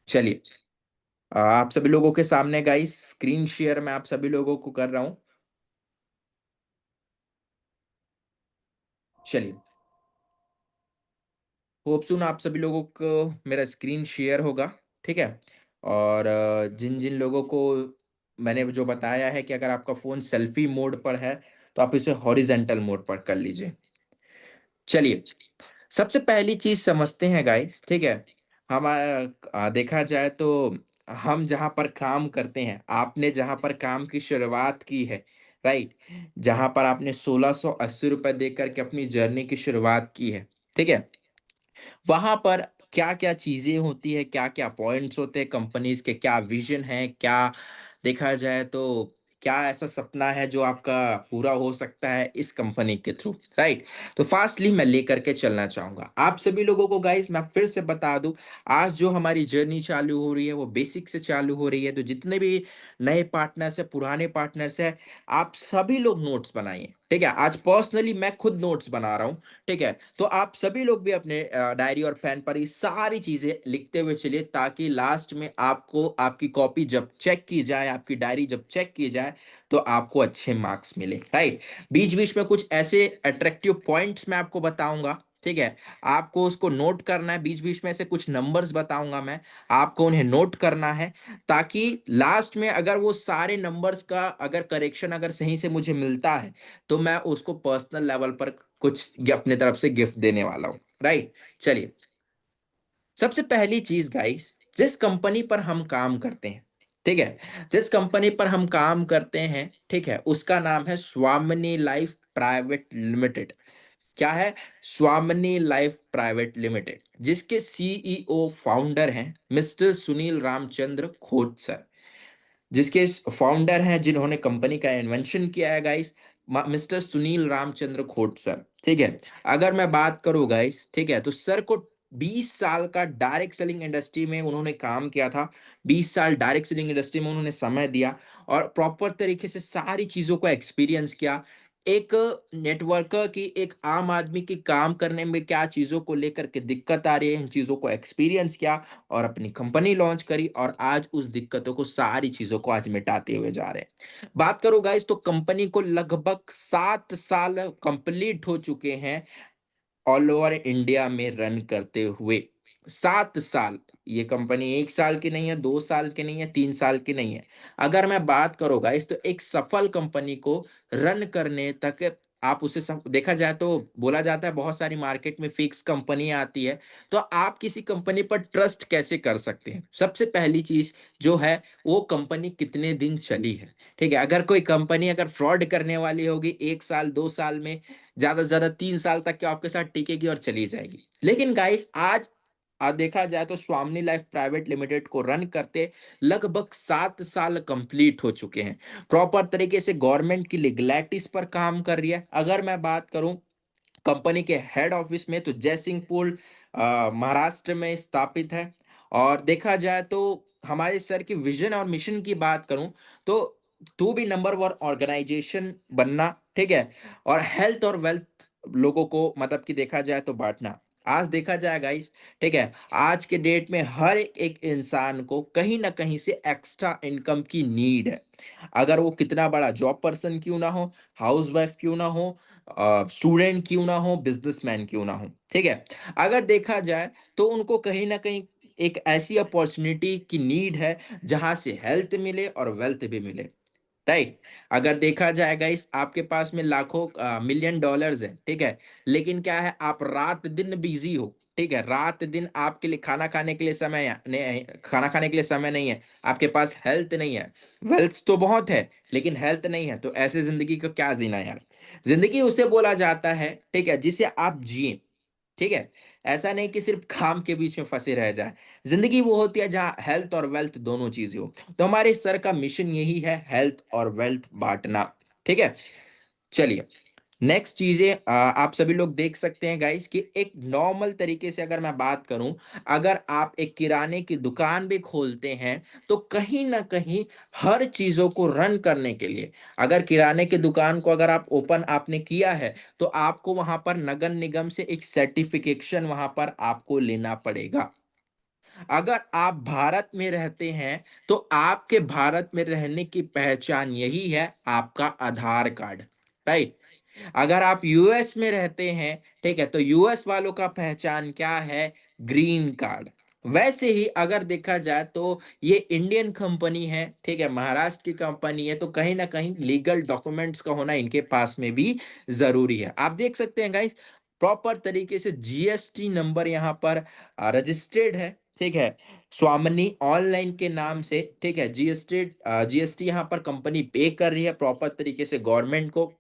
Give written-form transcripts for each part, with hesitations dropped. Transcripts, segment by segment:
चलिए, आप सभी लोगों के सामने गाइस स्क्रीन शेयर मैं आप सभी लोगों को कर रहा हूं। चलिए, होप सुन आप सभी लोगों को मेरा स्क्रीन शेयर होगा। ठीक है। और जिन जिन लोगों को मैंने जो बताया है कि अगर आपका फोन सेल्फी मोड पर है तो आप इसे हॉरिजेंटल मोड पर कर लीजिए। चलिए, सबसे पहली चीज समझते हैं गाइस। ठीक है। हम देखा जाए तो हम जहां पर काम करते हैं, आपने जहां पर काम की शुरुआत की है, राइट, जहां पर आपने 1680 रुपए देकर के अपनी जर्नी की शुरुआत की है। ठीक है। वहाँ पर क्या-क्या चीज़ें होती हैं, क्या-क्या पॉइंट्स होते हैं कंपनीज़ के, क्या विज़न है, क्या देखा जाए तो क्या ऐसा सपना है जो आपका पूरा हो सकता है इस कंपनी के थ्रू, राइट? तो फ़ास्टली मैं लेकर के चलना चाहूँगा। आप सभी लोगों को गाइज़ मैं फिर से बता दूँ, आज जो हमारी जर्नी चालू हो रही है, वो बेसिक से चालू हो रही है, तो जितने भी नए पार्टनर्स हैं, पुराने पार्टनर्स हैं, आप सभी लोग नोट्स बनाइए, ठीक है? आज पर्सनली मैं खुद नोट्स बना रहा हूँ, ठीक है? तो आप सभी लोग भी अपने डायरी और पेन पर ये सारी चीजें लिखते हुए चलिए, ताकि लास्ट में आपको आपकी कॉपी जब चेक की जाए, आपकी डायरी जब चेक की जाए, तो आपको अच्छे मार्क्स मिले, राइट? बीच बीच में कुछ ऐसे अट्रैक्टिव पॉइंट्स मैं आपको बताऊंगा, ठीक है? आपको उसको नोट करना है, बीच बीच में ऐसे कुछ नंबर्स बताऊंगा मैं, आपको उन्हें नोट करना है, ताकि लास्ट में अगर वो सारे नंबर्स का अगर करेक्शन अगर सही से मुझे मिलता है, तो मैं उसको पर्सनल लेवल पर कुछ अपने तरफ से गिफ्ट देने वाला हूँ, राइट? चलिए, सबसे पहली चीज गाइस, जिस कंपनी पर हम काम करते हैं, ठीक है, जिस कंपनी पर हम काम करते हैं, ठीक है, उसका नाम है स्वामिनी लाइफ प्राइवेट लिमिटेड। क्या है? स्वामिनी लाइफ प्राइवेट लिमिटेड, जिसके सीईओ फाउंडर हैं मिस्टर सुनील रामचंद्र खोट सर, जिसके फाउंडर हैं, जिन्होंने कंपनी का इन्वेंशन किया है गाइस, मिस्टर सुनील रामचंद्र खोट सर। ठीक है। अगर मैं बात करूं गाइस, ठीक है, तो सर को 20 साल का डायरेक्ट सेलिंग इंडस्ट्री में उन्होंने काम किया था। 20 साल डायरेक्ट सेलिंग इंडस्ट्री में उन्होंने समय दिया और प्रॉपर तरीके से सारी चीजों को एक्सपीरियंस किया। एक नेटवर्कर की, एक आम आदमी की काम करने में क्या चीजों को लेकर के दिक्कत आ रही है, इन चीजों को एक्सपीरियंस किया और अपनी कंपनी लॉन्च करी, और आज उस दिक्कतों को, सारी चीजों को आज मिटाते हुए जा रहे हैं। बात करो गाइस, तो कंपनी को लगभग 7 साल कंप्लीट हो चुके हैं ऑल ओवर इंडिया में रन करते हुए। 7 साल। ये कंपनी 1 साल की नहीं है, 2 साल की नहीं है, 3 साल की नहीं है। अगर मैं बात करूँ गाइस, तो एक सफल कंपनी को रन करने तक, आप उसे देखा जाए तो बोला जाता है बहुत सारी मार्केट में फिक्स कंपनी आती है, तो आप किसी कंपनी पर ट्रस्ट कैसे कर सकते हैं? सबसे पहली चीज जो है, वो कंपनी कितने दिन चली है। ठीक है। अगर कोई कंपनी अगर फ्रॉड करने वाली होगी 1 साल 2 साल में, ज्यादा से ज्यादा 3 साल तक के आपके साथ टिकेगी और चली जाएगी। लेकिन गाइस, आज देखा जाए तो स्वामिनी लाइफ प्राइवेट लिमिटेड को रन करते लगभग 7 साल कंप्लीट हो चुके हैं। प्रॉपर तरीके से गवर्नमेंट की लीगलिटीज पर काम कर रही है। अगर मैं बात करूं कंपनी के हेड ऑफिस में, तो जयसिंहपुर महाराष्ट्र में स्थापित है। और देखा जाए तो हमारे सर की विजन और मिशन की बात करूं, तो to be number one organization बनना, ठीक है, और हेल्थ और वेल्थ लोगों को, मतलब कि देखा जाए तो बांटना। आज देखा जाए गाइस, ठीक है, आज के डेट में हर एक इंसान को कहीं ना कहीं से एक्स्ट्रा इनकम की नीड है। अगर वो कितना बड़ा जॉब पर्सन क्यों ना हो, हाउस वाइफ क्यों ना हो, स्टूडेंट क्यों ना हो, बिजनेसमैन क्यों ना हो, ठीक है, अगर देखा जाए तो उनको कहीं ना कहीं एक ऐसी अपॉर्चुनिटी की नीड है जहां से हेल्थ मिले और वेल्थ भी मिले, राइट? अगर देखा जाएगा, इस आपके पास में लाखों मिलियन डॉलर्स है, ठीक है, लेकिन क्या है, आप रात दिन बिजी हो, ठीक है, रात दिन आपके लिए खाना खाने के लिए समय नहीं, खाना खाने के लिए समय नहीं है, आपके पास हेल्थ नहीं है, वेल्थ तो बहुत है लेकिन हेल्थ नहीं है, तो ऐसे जिंदगी को क्या जीना यार? जिंदगी उसे बोला जाता है, ठीक है, जिसे आप जिए, ठीक है, ऐसा नहीं कि सिर्फ काम के बीच में फंसे रह जाए। जिंदगी वो होती है जहां हेल्थ और वेल्थ दोनों चीजें हो। तो हमारे सर का मिशन यही है, हेल्थ और वेल्थ बांटना, ठीक है। चलिए, नेक्स्ट चीजें आप सभी लोग देख सकते हैं गाइस, कि एक नॉर्मल तरीके से अगर मैं बात करूं, अगर आप एक किराने की दुकान भी खोलते हैं, तो कहीं ना कहीं हर चीजों को रन करने के लिए, अगर किराने की दुकान को अगर आप ओपन आपने किया है, तो आपको वहां पर नगर निगम से एक सर्टिफिकेशन वहां पर आपको लेना पड़ेगा। अगर आप भारत में रहते हैं, तो आपके भारत में रहने की पहचान यही है आपका आधार कार्ड, राइट? अगर आप यूएस में रहते हैं, ठीक है, तो यूएस वालों का पहचान क्या है? Green card. वैसे ही अगर देखा जाए तो ये इंडियन कंपनी है, ठीक है, महाराष्ट्र की कंपनी है, तो कहीं ना कहीं लीगल डॉक्यूमेंट्स का होना इनके पास में भी जरूरी है। आप देख सकते हैं गाइस, प्रॉपर तरीके से जीएसटी नंबर यहाँ पर रजिस्टर्ड है, ठीक है, स्वामिनी ऑनलाइन के नाम से, ठीक है, जीएसटी जीएसटी यहाँ पर कंपनी पे कर रही है प्रॉपर तरीके से गवर्नमेंट को।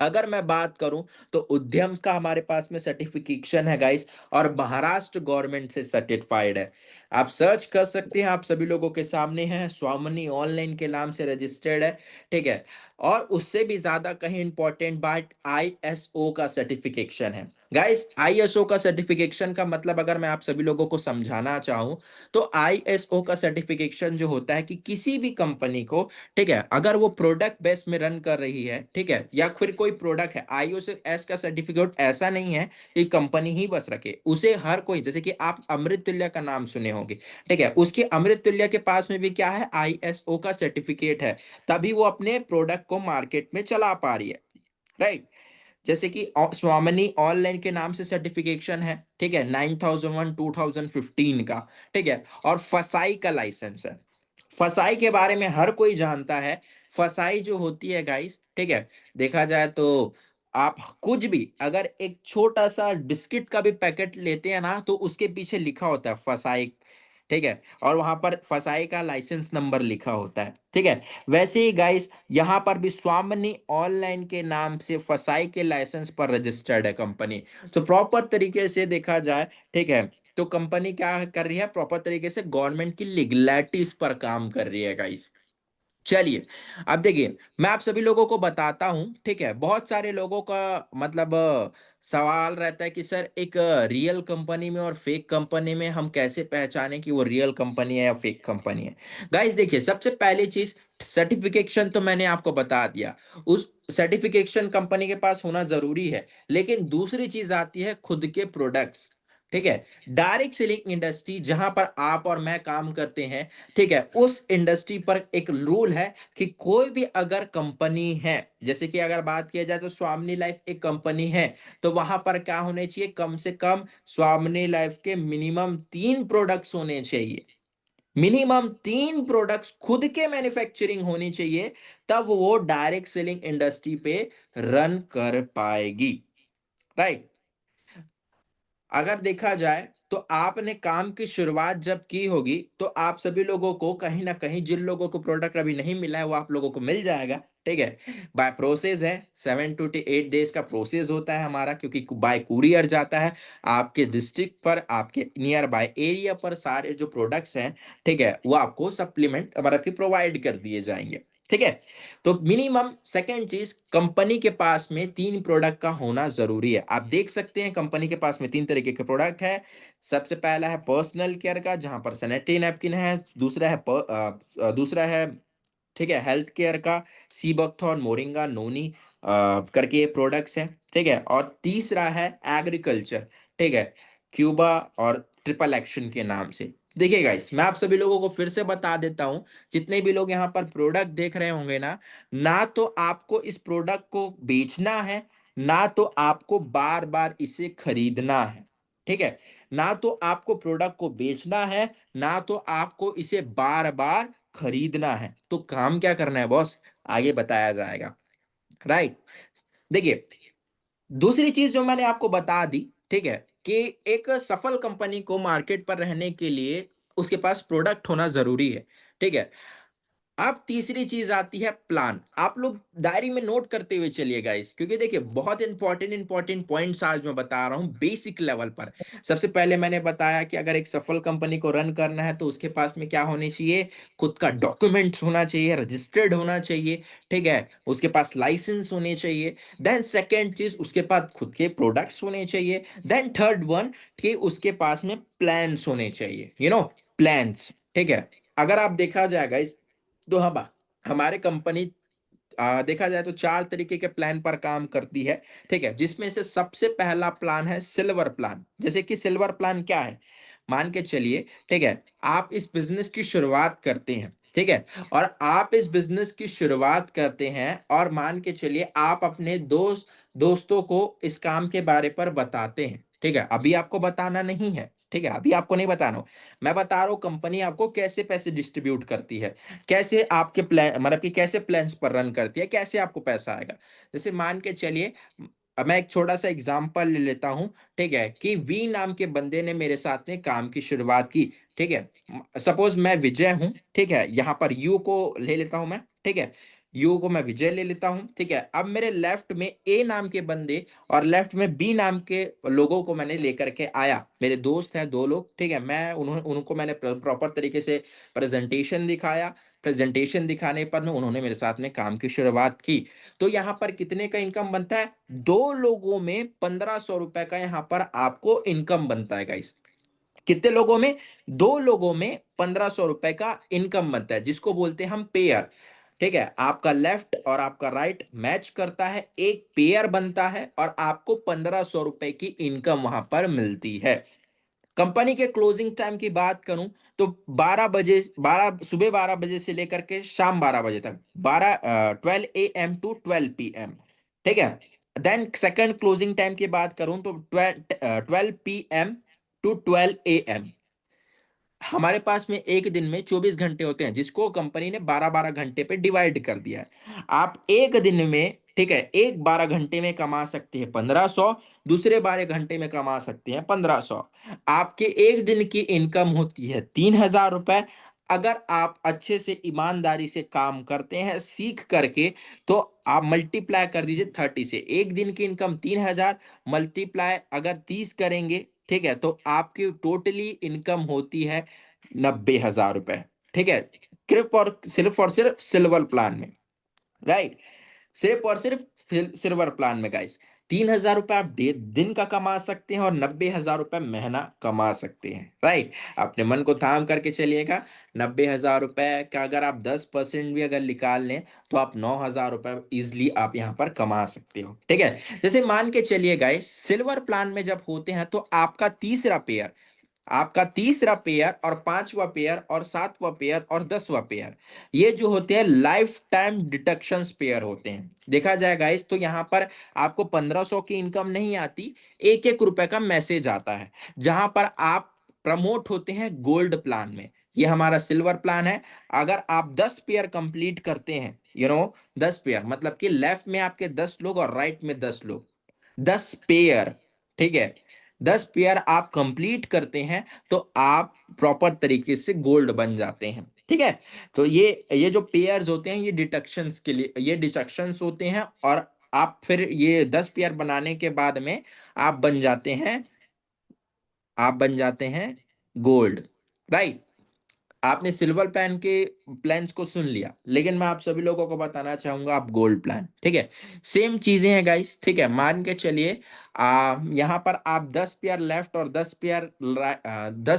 अगर मैं बात करूं तो उद्यम का हमारे पास में सर्टिफिकेशन है गाइस, और महाराष्ट्र गवर्नमेंट से सर्टिफाइड है। आप सर्च कर सकते हैं, आप सभी लोगों के सामने है, स्वामिनी ऑनलाइन के नाम से रजिस्टर्ड है, ठीक है। और उससे भी ज्यादा कहीं इंपॉर्टेंट बात, आईएसओ का सर्टिफिकेशन है गाइस। आईएसओ का सर्टिफिकेशन का मतलब अगर मैं आप सभी लोगों को समझाना चाहूं, तो आईएसओ का सर्टिफिकेशन जो होता है कि किसी भी कंपनी को, ठीक है, अगर वो प्रोडक्ट बेस में रन कर रही है, ठीक है, या फिर कोई प्रोडक्ट है, आईओएस का सर्टिफिकेट ऐसा नहीं है कि कंपनी ही बस रखे उसे, हर कोई, जैसे कि आप अमृत तुल्य का नाम सुने होंगे, ठीक है, उसके अमृत तुल्य के पास में भी क्या है? आईएसओ का सर्टिफिकेट है, तभी वो अपने प्रोडक्ट को मार्केट में चला पा रही है, राइट? जैसे कि स्वामिनी ऑनलाइन के नाम से सर्टिफिकेशन है, ठीक है, 9001 2015 का, ठीक है, और फसाई का लाइसेंस है। फसाई के बारे में हर कोई जानता है। फसाई जो होती है गाइस, ठीक है, देखा जाए तो आप कुछ भी, अगर एक छोटा सा बिस्किट का भी पैकेट लेते हैं ना, तो उसके पीछे लिखा होता है फसाई, ठीक है, और वहां पर फसाई का लाइसेंस नंबर लिखा होता है, ठीक है। वैसे ही गाइस, यहाँ पर भी स्वामिनी ऑनलाइन के नाम से फसाई के लाइसेंस पर रजिस्टर्ड है कंपनी। तो प्रॉपर तरीके से देखा जाए, ठीक है, तो कंपनी क्या कर रही है? प्रॉपर तरीके से गवर्नमेंट की लीगलिटीज पर काम कर रही है गाइस। चलिए, अब देखिए, मैं आप सभी लोगों को बताता हूं, ठीक है। बहुत सारे लोगों का मतलब सवाल रहता है कि सर, एक रियल कंपनी में और फेक कंपनी में हम कैसे पहचाने कि वो रियल कंपनी है या फेक कंपनी है? गाइस देखिए, सबसे पहली चीज, सर्टिफिकेशन तो मैंने आपको बता दिया, उस सर्टिफिकेशन कंपनी के पास होना जरूरी है। लेकिन दूसरी चीज आती है खुद के प्रोडक्ट्स, ठीक है। डायरेक्ट सेलिंग इंडस्ट्री जहां पर आप और मैं काम करते हैं, ठीक है, उस इंडस्ट्री पर एक रूल है कि कोई भी अगर कंपनी है, जैसे कि अगर बात किया जाए तो स्वामिनी लाइफ एक कंपनी है, तो वहां पर क्या होने चाहिए? कम से कम स्वामिनी लाइफ के मिनिमम 3 प्रोडक्ट्स होने चाहिए, मिनिमम 3 प्रोडक्ट्स खुद के मैन्युफैक्चरिंग होनी चाहिए, तब वो डायरेक्ट सेलिंग इंडस्ट्री पे रन कर पाएगी, राइट? अगर देखा जाए तो आपने काम की शुरुआत जब की होगी, तो आप सभी लोगों को कहीं ना कहीं, जिन लोगों को प्रोडक्ट अभी नहीं मिला है वो आप लोगों को मिल जाएगा, ठीक है। बाय प्रोसेस है, 7 to 8 डेज का प्रोसेस होता है हमारा, क्योंकि बाय कुरियर जाता है आपके डिस्ट्रिक्ट पर, आपके नियर बाय एरिया पर सारे जो प्रोडक्ट्स हैं, ठीक है, वो आपको सप्लीमेंट मतलब कि प्रोवाइड कर दिए जाएंगे, ठीक है। तो मिनिमम सेकेंड चीज, कंपनी के पास में 3 प्रोडक्ट का होना जरूरी है। आप देख सकते हैं कंपनी के पास में 3 तरीके के प्रोडक्ट है। सबसे पहला है पर्सनल केयर का, जहां पर सैनिटरी नैपकिन है। दूसरा है दूसरा है, ठीक है, हेल्थ केयर का, सीबकथॉर्न, मोरिंगा, नोनी करके प्रोडक्ट्स हैं, ठीक है। और तीसरा है एग्रीकल्चर, ठीक है, क्यूबा और ट्रिपल एक्शन के नाम से। देखिए गाइस, मैं आप सभी लोगों को फिर से बता देता हूं, जितने भी लोग यहाँ पर प्रोडक्ट देख रहे होंगे ना, ना तो आपको इस प्रोडक्ट को बेचना है, ना तो आपको बार बार इसे खरीदना है, ठीक है। ना तो आपको प्रोडक्ट को बेचना है, ना तो आपको इसे बार बार खरीदना है। तो काम क्या करना है बॉस? आगे बताया जाएगा, राइट? देखिए, दूसरी चीज जो मैंने आपको बता दी, ठीक है, कि एक सफल कंपनी को मार्केट पर रहने के लिए उसके पास प्रोडक्ट होना जरूरी है, ठीक है। अब तीसरी चीज आती है प्लान। आप लोग डायरी में नोट करते हुए चलिए गाइस, क्योंकि देखिए बहुत इंपॉर्टेंट इंपॉर्टेंट पॉइंट्स आज मैं बता रहा हूं बेसिक लेवल पर। सबसे पहले मैंने बताया कि अगर एक सफल कंपनी को रन करना है तो उसके पास में क्या होने चाहिए? खुद का डॉक्यूमेंट्स होना चाहिए, रजिस्टर्ड होना चाहिए, ठीक है, उसके पास लाइसेंस होने चाहिए। देन सेकेंड चीज, उसके पास खुद के प्रोडक्ट्स होने चाहिए। देन थर्ड वन, कि उसके पास में प्लान्स होने चाहिए, प्लान्स, ठीक है। अगर आप देखा जाएगा, तो हम हमारे कंपनी देखा जाए तो 4 तरीके के प्लान पर काम करती है, ठीक है, जिसमें से सबसे पहला प्लान है सिल्वर प्लान। जैसे कि सिल्वर प्लान क्या है? मान के चलिए, ठीक है, आप इस बिज़नेस की शुरुआत करते हैं, ठीक है? और आप इस बिज़नेस की शुरुआत करते हैं और मान के चलिए आप अपने दोस्तों को इस काम के बारे पर बताते हैं, ठीक है? अभी आपको बताना नहीं है, ठीक है? अभी आपको नहीं बताना हो। मैं बता रहा हूँ कंपनी आपको कैसे पैसे डिस्ट्रीब्यूट करती है, कैसे आपके प्लान मतलब कि कैसे प्लान्स पर रन करती है, कैसे आपको पैसा आएगा। जैसे मान के चलिए मैं एक छोटा-सा एग्ज़ाम्पल ले लेता हूँ, ठीक है? कि वी नाम के बंदे ने मेरे साथ में काम की शुरुआत की, ठीक है? सपोज़ मैं विजय हूँ, ठीक है? यहाँ पर यू को ले लेता हूँ मैं, ठीक है? यू को मैं विजय ले लेता हूँ, ठीक है? अब मेरे लेफ्ट में ए नाम के बंदे और लेफ्ट में बी नाम के लोगों को मैंने लेकर के आया। मेरे दोस्त हैं 2 लोग, ठीक है? मैं उनको मैंने प्रॉपर तरीके से प्रेज़ेंटेशन दिखाया, प्रेज़ेंटेशन दिखाने पर में उन्होंने मेरे साथ में काम की शुरुआत की। तो यहाँ पर कितने का इनकम बनता है? 2 लोगों में ₹1500 का यहाँ पर आपको इनकम बनता है गाइस। कितने लोगों में? 2 लोगों में ₹1500 का इनकम बनता है, जिसको बोलते हैं हम पेयर, ठीक है? आपका लेफ्ट और आपका राइट मैच करता है, एक पेयर बनता है और आपको ₹1500 की इनकम वहाँ पर मिलती है। कंपनी के क्लोजिंग टाइम की बात करूं तो 12 सुबह 12 बजे से लेकर के शाम 12 बजे तक 12 एएम टू 12 पीएम, ठीक है। देन सेकंड क्लोजिंग टाइम की बात करूं तो 12 पीएम टू 12 एएम। हमारे पास में एक दिन में 24 घंटे होते हैं, जिसको कंपनी ने 12-12 घंटे पे डिवाइड कर दिया है। आप एक दिन में, ठीक है, एक 12 घंटे में कमा सकते हैं 1500, दूसरे 12 घंटे में कमा सकते हैं 1500। आपके एक दिन की इनकम होती है 3000 रुपए। अगर आप अच्छे से ईमानदारी से काम करते हैं सीख करके, तो आप मल्टीप्लाई कर दीजिए 30 से। एक दिन की इनकम 3000 मल्टीप्लाई अगर 30 करेंगे, ठीक है, तो आपकी टोटली इनकम होती है 90,000 रुपए, ठीक है। सिर्फ और सिर्फ सिल्वर प्लान में, राइट? सिर्फ और सिर्फ सिल्वर प्लान में गाइस 3000 रुपए आप दिन का कमा सकते हैं और 90,000 रुपए महीना कमा सकते हैं, राइट? अपने मन को थाम करके चलिएगा। 90,000 रुपए का अगर आप 10% भी अगर निकाल लें, तो आप 9,000 रुपए इजिली आप यहाँ पर कमा सकते हो, ठीक है। जैसे मान के चलिए गाइस, सिल्वर प्लान में जब होते हैं तो आपका तीसरा पेयर और पांचवा पेयर और सातवां पेयर और 10वां पेयर, ये जो होते हैं लाइफ टाइम डिडक्शंस पेयर होते हैं। देखा जाए गाइस तो यहाँ पर आपको 1500 की इनकम नहीं आती, एक एक रुपए का मैसेज आता है, जहां पर आप प्रमोट होते हैं गोल्ड प्लान में। ये हमारा सिल्वर प्लान है। अगर आप 10 पेयर कंप्लीट करते हैं, 10 पेयर मतलब कि लेफ्ट में आपके 10 लोग और राइट में 10 लोग, 10 पेयर, ठीक है, 10 पेयर आप कंप्लीट करते हैं, तो आप प्रॉपर तरीके से गोल्ड बन जाते हैं, ठीक है। तो ये जो पेयर्स होते हैं, ये डिडक्शंस के लिए, ये डिडक्शंस होते हैं, और आप फिर ये 10 पेयर बनाने के बाद में आप बन जाते हैं आप बन जाते हैं गोल्ड, राइट? आपने सिल्वर प्लान के प्लान्स को सुन लिया, लेकिन मैं आप सभी लोगों को बताना चाहूंगा आप गोल्ड प्लान, ठीक है। सेम चीजें हैं गाइस, ठीक है। मान के चलिए यहाँ पर आप 10 पेयर लेफ्ट और 10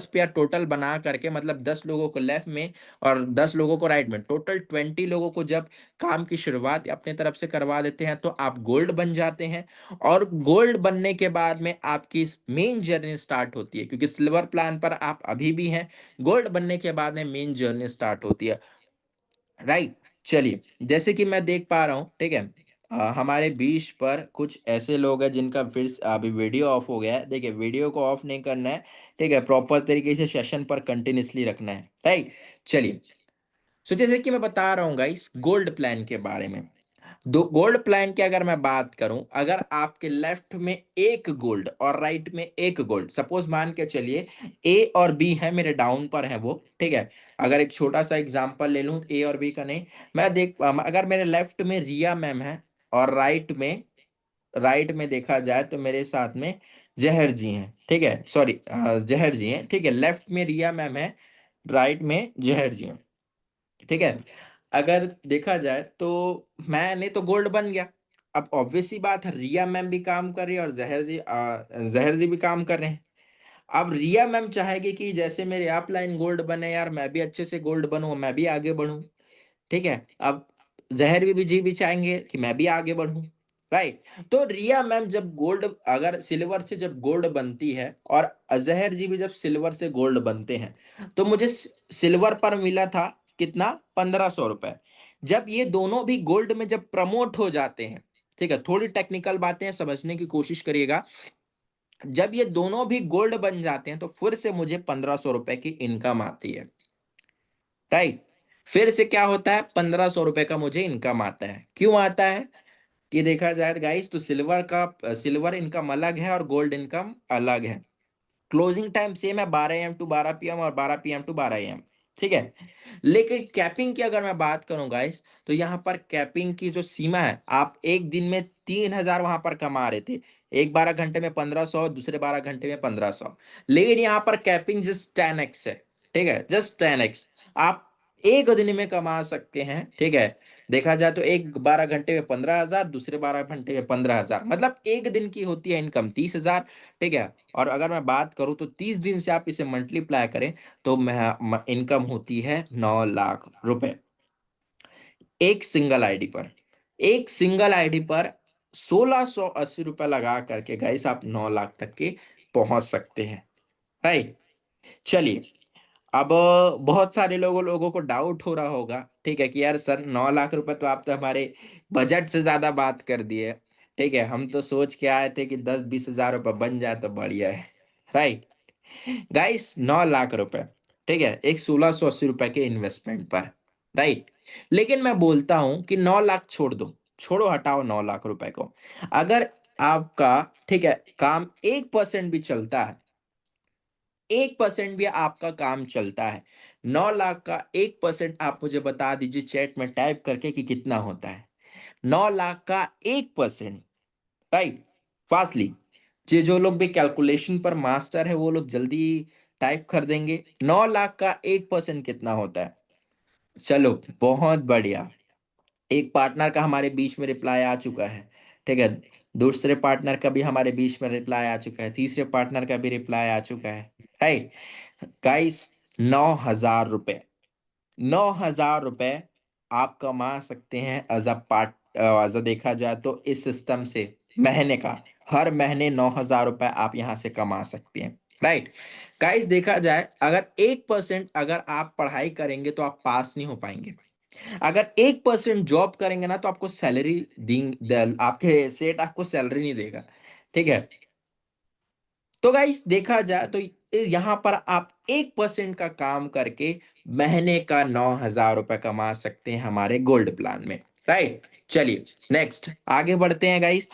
पेयर टोटल बना करके, मतलब 10 लोगों को लेफ्ट में और 10 लोगों को राइट में, टोटल 20 लोगों को जब काम की शुरुआत अपने तरफ से करवा देते हैं, तो आप गोल्ड बन जाते हैं। और गोल्ड बनने के बाद में आपकी मेन जर्नी स्टार्ट होती है, क्योंकि सिल्वर प्लान पर आप अभी भी हैं, गोल्ड बनने के बाद में मेन जर्नी स्टार्ट होती है, राइट? चलिए, जैसे कि मैं देख पा रहा हूँ, ठीक है, हमारे बीच पर कुछ ऐसे लोग हैं जिनका फिर अभी वीडियो ऑफ हो गया है। देखिए, वीडियो को ऑफ नहीं करना है, ठीक है, प्रॉपर तरीके से सेशन पर कंटिन्यूअसली रखना है, राइट? चलिए, सो जैसे कि मैं बता रहा हूँ गाइस गोल्ड प्लान के बारे में। दो गोल्ड प्लान की अगर मैं बात करूं, अगर आपके लेफ्ट में एक गोल्ड और राइट में एक गोल्ड, सपोज मान के चलिए ए और बी है, मेरे डाउन पर है वो, ठीक है। अगर एक छोटा सा एग्जांपल ले लूं ए और बी का, नहीं, अगर मेरे लेफ्ट में रिया मैम है और राइट में देखा जाए तो मेरे साथ में जहर जी हैं, ठीक है, सॉरी, जहर जी हैं, ठीक है। लेफ्ट में रिया मैम है, राइट में जहर जी हैं, ठीक है। अगर देखा जाए तो मैंने तो गोल्ड बन गया। अब ऑब्वियस सी बात है, रिया मैम भी काम कर रही है और जहर जी भी काम कर रहे हैं। अब रिया मैम चाहेगी कि जैसे मेरे अपलाइन गोल्ड बने यार, मैं भी अच्छे से गोल्ड बनूं, मैं भी आगे बढ़ूं, ठीक है। अब जहर भी जी भी चाहेंगे कि मैं भी आगे बढ़ूं। राइट। तो रिया मैम जब गोल्ड, अगर सिल्वर से जब गोल्ड बनती है और अजहर जी भी जब सिल्वर से गोल्ड बनते हैं, तो मुझे सिल्वर पर मिला था कितना, 1500 रुपए। जब ये दोनों भी गोल्ड में जब प्रमोट हो जाते हैं, ठीक है, थोड़ी टेक्निकल बातें हैं, समझने की कोशिश करिएगा। जब ये दोनों भी गोल्ड बन जाते हैं तो फिर से मुझे 1500 रुपए की इनकम आती है। राइट। फिर से क्या होता है, 1500 रुपए का मुझे इनकम आता है। क्यों आता है कि देखा जाए गाइस, तो सिल्वर इनकम अलग है और गोल्ड इनकम अलग है। क्लोजिंग टाइम सेम है, 12 AM टू 12 PM और 12 PM टू 12 AM। ठीक है। लेकिन कैपिंग की अगर मैं बात करूं गाइस, तो यहाँ पर कैपिंग की जो सीमा है, आप एक दिन में 3000 वहां पर कमा रहे थे, एक 12 घंटे में 1500, दूसरे 12 घंटे में 1500। लेकिन यहाँ पर कैपिंग जस्ट 10x है। ठीक है, जस्ट 10x। आप एक दिन में कमा सकते हैं। ठीक है, देखा जाए तो एक 12 घंटे में 15,000, दूसरे 12 घंटे में 15,000, मतलब एक दिन की होती है इनकम 30,000। ठीक है। और अगर मैं बात करूं तो 30 दिन से आप इसे मल्टीप्लाई करें, तो इनकम होती है 9 लाख रुपए एक सिंगल आईडी पर। एक सिंगल आईडी पर 1680 रुपए लगा करके गाइस आप 9 लाख तक के पहुंच सकते हैं। राइट। चलिए, अब बहुत सारे लोगों को डाउट हो रहा होगा, ठीक है, कि यार सर 9 लाख रुपए तो आप तो हमारे बजट से ज्यादा बात कर दिए। ठीक है, हम तो सोच के आए थे कि 10-20 हजार रुपए बन जाए तो बढ़िया है। राइट। गाइस 9 लाख रुपए, ठीक है, एक 1680 रुपए के इन्वेस्टमेंट पर। राइट। लेकिन मैं बोलता हूं कि 9 लाख छोड़ दो, छोड़ो, हटाओ 9 लाख रुपए को। अगर आपका, ठीक है, काम 1% भी चलता है, 1% भी आपका काम चलता है, 9 लाख का 1% आप मुझे बता दीजिए चैट में टाइप करके कि कितना होता है। 9 लाख का 1%। राइट। फास्टली, ये जो लोग भी कैलकुलेशन पर मास्टर है वो लोग जल्दी टाइप कर देंगे, 9 लाख का 1% कितना होता है। चलो, बहुत बढ़िया। एक पार्टनर का हमारे बीच में रिप्लाई आ चुका है। ठीक है, दूसरे पार्टनर का भी हमारे बीच में रिप्लाई आ चुका है, तीसरे पार्टनर का भी रिप्लाई आ चुका है। राइट। गाइस, 9,000 रुपए, 9,000 रुपए आप कमा सकते हैं एज अ देखा जाए तो इस सिस्टम से महीने का, हर महीने 9,000 रुपए आप यहां से कमा सकते हैं। राइट। गाइस, देखा जाए अगर 1% अगर आप पढ़ाई करेंगे तो आप पास नहीं हो पाएंगे। अगर 1% जॉब करेंगे ना तो आपको सैलरी आपके सेठ आपको सैलरी नहीं देगा। ठीक है। तो गाइस, देखा जाए तो यहाँ पर आप 1% का काम करके महीने का 9,000 रुपए कमा सकते हैं हमारे गोल्ड प्लान में। राइट। चलिए, नेक्स्ट आगे बढ़ते हैं गाइस।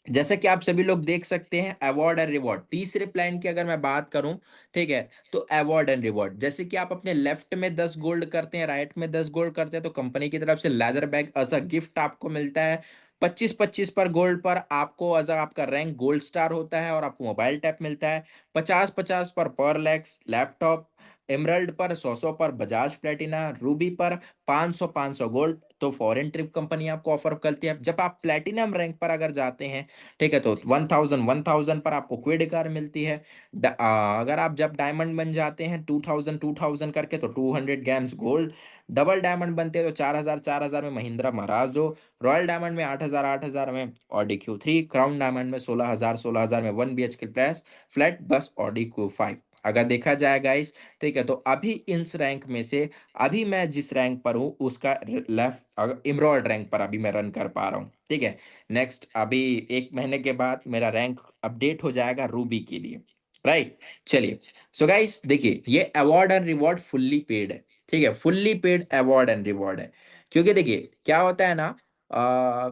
जैसे कि आप सभी लोग देख सकते हैं, अवार्ड एंड रिवॉर्ड, तीसरे प्लान की अगर मैं बात करूं, ठीक है, तो अवार्ड एंड रिवॉर्ड, जैसे कि आप अपने लेफ्ट में 10 गोल्ड करते हैं, राइट में 10 गोल्ड करते हैं, तो कंपनी की तरफ से leather bag as a gift आपको मिलता है। 25-25 पर गोल्ड पर आपको एज आपका रैंक गोल्ड स्टार होता है और आपको मोबाइल टैप मिलता है। 50-50 पर लैक्स लैपटॉप, एमरल्ड पर 100-100 पर बजाज प्लेटिना, रूबी पर 500-500 गोल्ड तो फॉरेन ट्रिप कंपनी आपको ऑफर करती है। जब आप प्लेटिनम रैंक पर अगर जाते हैं, ठीक है, तो 1000 पर आपको क्विड कार मिलती है। अगर आप जब डायमंड बन जाते हैं 2000 करके, तो 200 ग्राम्स गोल्ड। डबल डायमंड बनते हैं तो 4000 में महिंद्रा महाराजो। रॉयल डायमंड में 8000 में ऑडी Q3। क्राउन डायमंड में 16,000 में 1 BHK प्लस फ्लैट बस ऑडी Q5। अगर देखा जाए गाइस, ठीक है, तो अभी इस रैंक में से, अभी मैं जिस रैंक पर हूँ उसका लेफ्ट इमरॉल्ड रैंक पर अभी मैं रन कर पा रहा हूँ। ठीक है। नेक्स्ट, अभी एक महीने के बाद मेरा रैंक अपडेट हो जाएगा रूबी के लिए। राइट। चलिए, सो गाइस देखिए, ये award and reward fully paid है। ठीक है, fully paid award and reward है। क्योंकि देखिए क्या होता है ना, आ,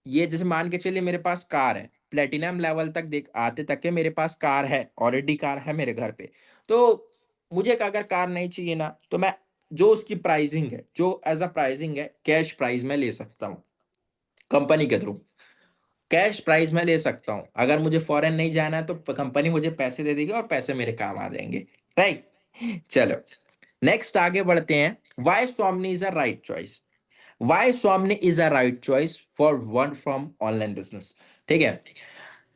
ये जैसे मान के चलिए मेरे पास कार है, प्लेटिनम लेवल तक देख आते तक के मेरे पास कार है, ऑलरेडी कार है मेरे घर पे। तो मुझे अगर कार नहीं चाहिए ना, तो मैं जो उसकी प्राइसिंग है, जो एज अ प्राइसिंग है, कैश प्राइस में ले सकता हूँ कंपनी के थ्रू। कैश प्राइस में ले सकता हूं। अगर मुझे फॉरेन नहीं जाना है तो कंपनी मुझे पैसे दे देगी और पैसे मेरे काम आ जाएंगे। राइट। चलो, नेक्स्ट आगे बढ़ते हैं। Why Swamani is a right choice. Why Swamani is a right choice for one from online business. ठीक है।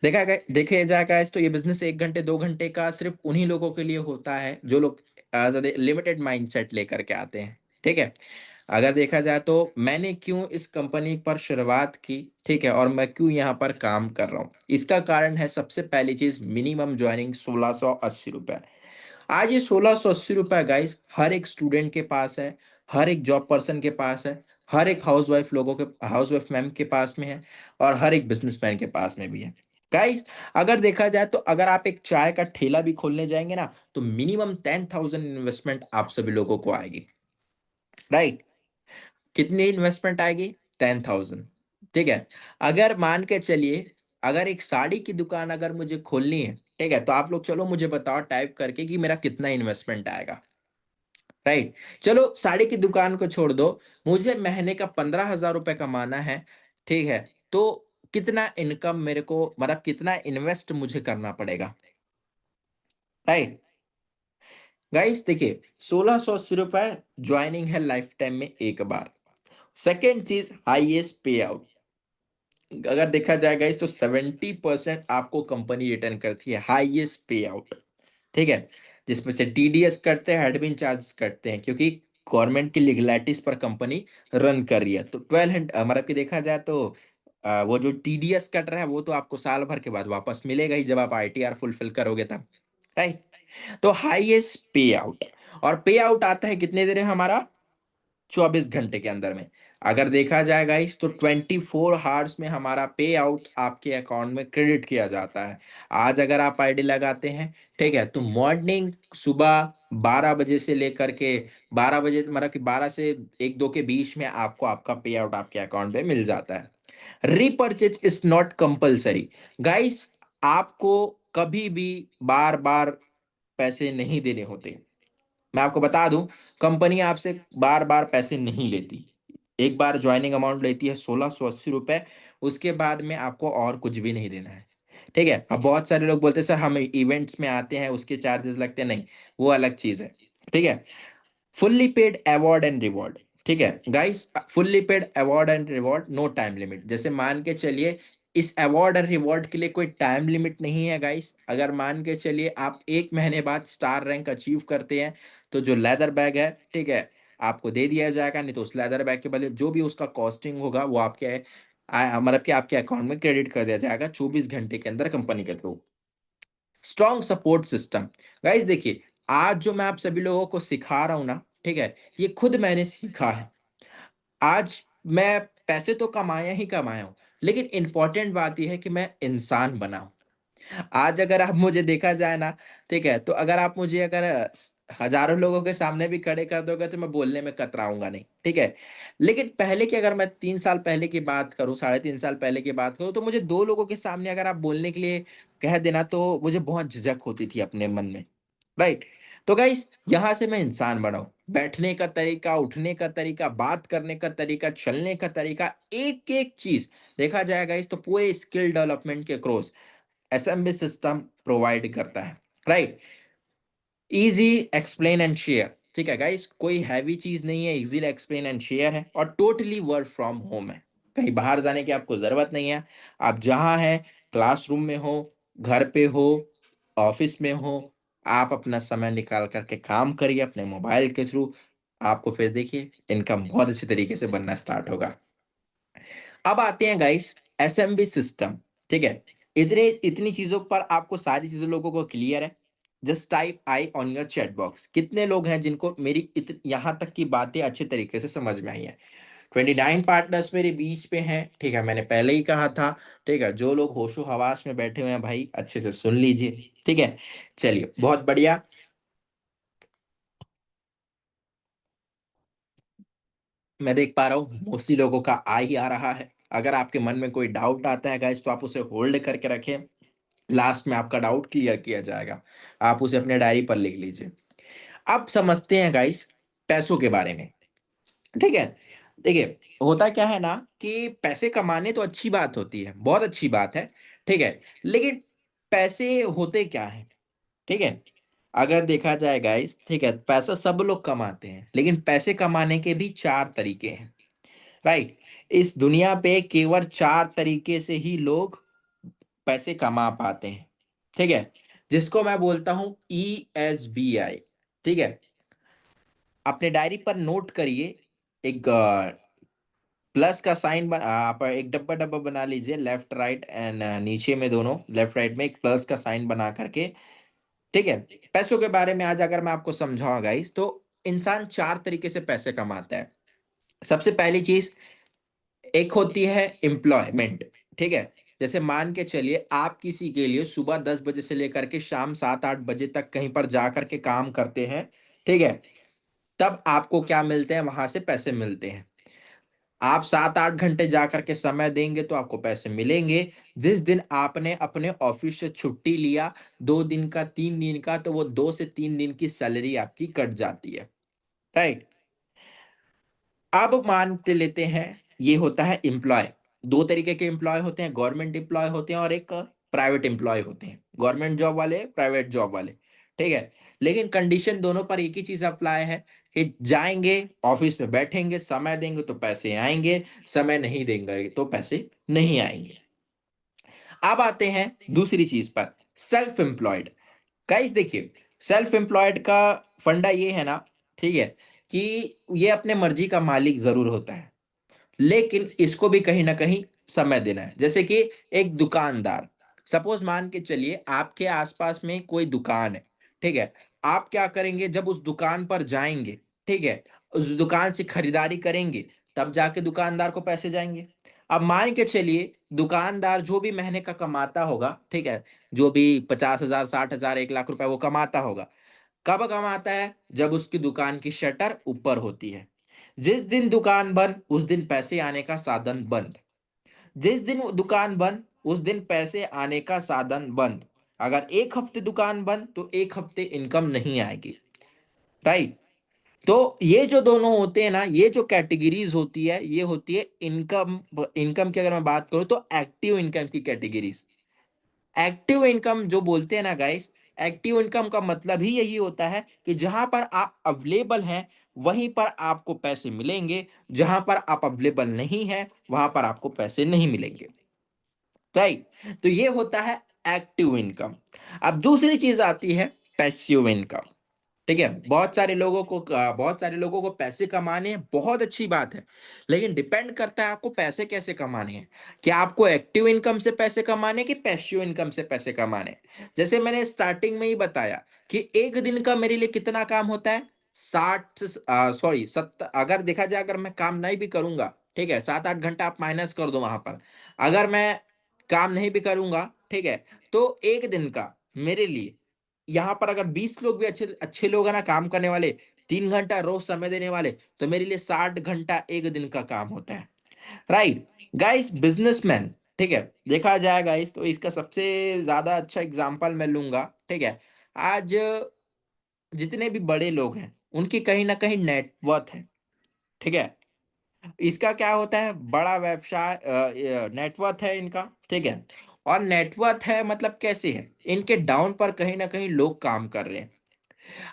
देखे जाएगा इस, तो ये बिजनेस 1 घंटे 2 घंटे का सिर्फ उन्हीं लोगों के लिए होता है जो लोग लिमिटेड माइंडसेट लेकर के आते हैं। ठीक है। अगर देखा जाए तो मैंने क्यों इस कंपनी पर शुरुआत की, ठीक है, और मैं क्यों यहाँ पर काम कर रहा हूँ, इसका कारण है सबसे पहली चीज मिनिमम ज्वाइनिंग 1680 रुपए। आज ये 1680 रुपए गाइस हर एक स्टूडेंट के पास है, हर एक जॉब पर्सन के पास है, हर एक हाउस वाइफ मैम के पास में है, और हर एक बिजनेसमैन के पास में भी है। गाइस अगर देखा जाए तो अगर आप एक चाय का ठेला भी खोलने जाएंगे ना, तो मिनिमम 10,000 इन्वेस्टमेंट आप सभी लोगों को आएगी, राइट। कितनी इन्वेस्टमेंट आएगी? 10,000। ठीक है। अगर मान के चलिए, अगर एक साड़ी की दुकान अगर मुझे खोलनी है, ठीक है, तो आप लोग चलो मुझे बताओ टाइप करके कि मेरा कितना इन्वेस्टमेंट आएगा, राइट। चलो साड़ी की दुकान को छोड़ दो, मुझे महीने का 15,000 रुपए कमाना है, ठीक है, तो कितना इनकम मेरे को, मतलब कितना इन्वेस्ट मुझे करना पड़ेगा, राइट। गाइस देखिए, 1680 रुपए ज्वाइनिंग है लाइफ टाइम में एक बार। सेकेंड चीज, हाईएस्ट पे आउट। अगर देखा जाए गाइस तो 70% आपको कंपनी रिटर्न करती है, हाईएस्ट पे आउट, ठीक है। जिसमें से टीडीएस कटते हैं, एडमिन चार्ज कटते हैं, क्योंकि गवर्नमेंट की लीगलिटीज पर कंपनी रन कर रही है। तो 1200, मतलब कि देखा जाए तो वो जो टीडीएस कट रहा है वो तो आपको साल भर के बाद वापस मिलेगा ही, जब आप आईटीआर फुलफिल करोगे तब, राइट। तो हाईएस्ट पे आउट, और पे आउट आता है कितने देर में हमारा? 24 घंटे के अंदर में। अगर देखा जाए गाइस तो 24 आवर्स में हमारा पे आउट आपके अकाउंट में क्रेडिट किया जाता है। आज अगर आप आईडी लगाते हैं, ठीक है, तो मॉर्निंग सुबह 12 बजे से लेकर के 12 बजे, मतलब कि 12 से 1-2 के बीच में आपको आपका पे आउट आपके अकाउंट में मिल जाता है। Repurchase is not compulsory. Guys आपको कभी भी बार बार पैसे नहीं देने होते। मैं आपको बता दूं, कंपनी आपसे बार बार पैसे नहीं लेती। एक बार ज्वाइनिंग अमाउंट लेती है 1680 रुपए, उसके बाद में आपको और कुछ भी नहीं देना है, ठीक है। अब बहुत सारे लोग बोलते हैं सर हम इवेंट्स में आते हैं उसके चार्जेस लगते हैं, नहीं, वो अलग चीज है, ठीक है। Fully paid award and reward, ठीक है guys, fully paid award and reward, no time limit. जैसे मान के चलिए, इस अवार्ड और रिवॉर्ड के लिए कोई टाइम लिमिट नहीं है गाइस। अगर मान के चलिए आप 1 महीने बाद स्टार रैंक अचीव करते हैं, तो जो लेदर बैग है, ठीक है, आपको दे दिया जाएगा। नहीं तो उस लेदर बैग के बदले जो भी उसका कॉस्टिंग होगा वो आपके मतलब कि आपके अकाउंट में क्रेडिट कर दिया जाएगा 24 घंटे के अंदर कंपनी के through. Strong support system. Guys देखिए, आज जो मैं आप सभी लोगों को सिखा रहा हूं ना, ठीक है, ये खुद मैंने सीखा है। आज मैं पैसे तो कमाया ही कमाया हूं, लेकिन इंपॉर्टेंट बात यह है कि मैं इंसान बना हूं। आज अगर आप मुझे देखा जाए ना, ठीक है, तो अगर आप मुझे अगर हजारों लोगों के सामने भी खड़े कर दोगे तो मैं बोलने में कतराऊंगा नहीं, ठीक है। लेकिन पहले की, अगर मैं 3 साल पहले की बात करूं, 3.5 साल पहले की बात करूं, तो मुझे दो लोगों के सामने अगर आप बोलने के लिए कह देना तो मुझे बहुत झिझक होती थी अपने मन में, राइट। तो गाइस यहां से मैं इंसान बना हूं। बैठने का तरीका, उठने का तरीका, बात करने का तरीका, चलने का तरीका, एक एक चीज देखा जाए गाइस तो पूरे स्किल डेवलपमेंट के क्रॉस एसएमबी सिस्टम प्रोवाइड करता है, right. Easy explain and share, ठीक है गाइस, कोई हैवी चीज नहीं है, इजी एक्सप्लेन एंड शेयर है, और टोटली वर्क फ्रॉम होम है। कहीं बाहर जाने की आपको जरूरत नहीं है। आप जहां हैं, क्लासरूम में हो, घर पे हो, ऑफिस में हो, आप अपना समय निकाल करके काम करिए अपने मोबाइल के थ्रू। आपको फिर देखिए इनकम बहुत अच्छी तरीके से बनना स्टार्ट होगा। अब आते हैं गाइस एसएमबी सिस्टम, ठीक है। इतने इतनी चीजों पर आपको सारी चीजों लोगों को क्लियर है? Just type I on your chat box, कितने लोग हैं जिनको मेरी यहाँ तक की बातें अच्छे तरीके से समझ में आई है? 29 पार्टनर्स मेरे बीच पे हैं, ठीक है, मैंने पहले ही कहा था, ठीक है। जो लोग होशो हवास में बैठे हुए हैं भाई अच्छे से सुन लीजिए, ठीक है। चलिए बहुत बढ़िया। मैं देख पा रहा हूँ मोस्टली लोगों का आ ही आ रहा है। अगर आपके मन में कोई डाउट आता है गाइस तो आप उसे होल्ड करके रखें, लास्ट में आपका डाउट क्लियर किया जाएगा। आप उसे अपने डायरी पर लिख लीजिए। अब समझते हैं गाइस पैसों के बारे में, ठीक है। देखिए, होता क्या है ना कि पैसे कमाने तो अच्छी बात होती है, बहुत अच्छी बात है, ठीक है। लेकिन पैसे होते क्या है, ठीक है। अगर देखा जाए गाइस, ठीक है, पैसा सब लोग कमाते हैं, लेकिन पैसे कमाने के भी 4 तरीके हैं, राइट। इस दुनिया पे केवल 4 तरीके से ही लोग पैसे कमा पाते हैं, ठीक है। जिसको मैं बोलता हूं ESBI, ठीक है। अपने डायरी पर नोट करिए, एक प्लस का साइन आप एक डब्बा डब्बा बना लीजिए, लेफ्ट राइट एंड नीचे में दोनों लेफ्ट राइट में एक प्लस का साइन बना करके, ठीक है। पैसों के बारे में आज अगर मैं आपको समझाऊं गाइस, तो इंसान चार तरीके से पैसे कमाता है। सबसे पहली चीज एक होती है एम्प्लॉयमेंट, ठीक है। जैसे मान के चलिए आप किसी के लिए सुबह 10 बजे से लेकर के शाम 7-8 बजे तक कहीं पर जा करके काम करते हैं, ठीक है। तब आपको क्या मिलते हैं, वहां से पैसे मिलते हैं। आप 7-8 घंटे जा करके समय देंगे तो आपको पैसे मिलेंगे। जिस दिन आपने अपने ऑफिस से छुट्टी लिया, 2 दिन का 3 दिन का, तो वो 2 से 3 दिन की सैलरी आपकी कट जाती है, राइट। अब मानते लेते हैं ये होता है एम्प्लॉय। दो तरीके के एम्प्लॉय होते हैं, गवर्नमेंट एम्प्लॉय होते हैं और एक प्राइवेट एम्प्लॉय होते हैं, गवर्नमेंट जॉब वाले, प्राइवेट जॉब वाले, ठीक है। लेकिन कंडीशन दोनों पर एक ही चीज अप्लाई है कि जाएंगे ऑफिस में, बैठेंगे, समय देंगे तो पैसे आएंगे, समय नहीं देंगे तो पैसे नहीं आएंगे। अब आते हैं दूसरी चीज पर, सेल्फ एम्प्लॉयड। गाइस देखिए, सेल्फ एम्प्लॉयड का फंडा ये है ना, ठीक है, कि ये अपने मर्जी का मालिक जरूर होता है, लेकिन इसको भी कहीं ना कहीं समय देना है। जैसे कि एक दुकानदार, सपोज मान के चलिए आपके आसपास में कोई दुकान है, ठीक है। आप क्या करेंगे, जब उस दुकान पर जाएंगे, ठीक है, उस दुकान से खरीदारी करेंगे, तब जाके दुकानदार को पैसे जाएंगे। अब मान के चलिए दुकानदार जो भी महीने का कमाता होगा, ठीक है, जो भी 50,000, 60,000, 1 लाख रुपए वो कमाता होगा, कब कमाता है, जब उसकी दुकान की शटर ऊपर होती है। जिस दिन दुकान बंद, उस दिन पैसे आने का साधन बंद। जिस दिन वो दुकान बंद, उस दिन पैसे आने का साधन बंद। अगर 1 हफ्ते दुकान बंद तो 1 हफ्ते इनकम नहीं आएगी, राइट। तो ये जो दोनों होते हैं ना, ये जो कैटेगरीज होती है, ये होती है इनकम। इनकम की अगर मैं बात करूं तो एक्टिव इनकम की कैटेगरीज। एक्टिव इनकम जो बोलते हैं ना गाइस, एक्टिव इनकम का मतलब ही यही होता है कि जहां पर आप अवेलेबल हैं वहीं पर आपको पैसे मिलेंगे, जहां पर आप अवेलेबल नहीं है वहां पर आपको पैसे नहीं मिलेंगे, राइट। तो ये होता है एक्टिव इनकम। अब दूसरी चीज आती है पैसिव इनकम, ठीक है। बहुत सारे लोगों को पैसे कमाने हैं, बहुत अच्छी बात है, लेकिन डिपेंड करता है आपको पैसे कैसे कमाने हैं। क्या आपको एक्टिव इनकम से पैसे कमाने हैं कि पैसिव इनकम से पैसे कमाने हैं। जैसे मैंने स्टार्टिंग में ही बताया कि एक दिन का मेरे लिए कितना काम होता है, 70, अगर देखा जाए, अगर मैं काम नहीं भी करूंगा, ठीक है, 7-8 घंटा आप माइनस कर दो वहां पर, अगर मैं काम नहीं भी करूंगा, ठीक है, तो एक दिन का मेरे लिए, यहाँ पर अगर 20 लोग भी अच्छे अच्छे लोग हैं ना काम करने वाले, 3 घंटा रोज समय देने वाले, तो मेरे लिए 60 घंटा एक दिन का काम होता है, राइट। गाइस बिजनेसमैन, ठीक है, देखा जाए गाइस तो इसका सबसे ज्यादा अच्छा एग्जांपल मैं लूंगा, ठीक है। आज जितने भी बड़े लोग हैं उनकी कहीं ना कहीं नेटवर्थ है, ठीक है। इसका क्या होता है, बड़ा व्यवसाय, नेटवर्थ है इनका, ठीक है। और नेटवर्थ है मतलब कैसे है, इनके डाउन पर कहीं ना कहीं लोग काम कर रहे हैं।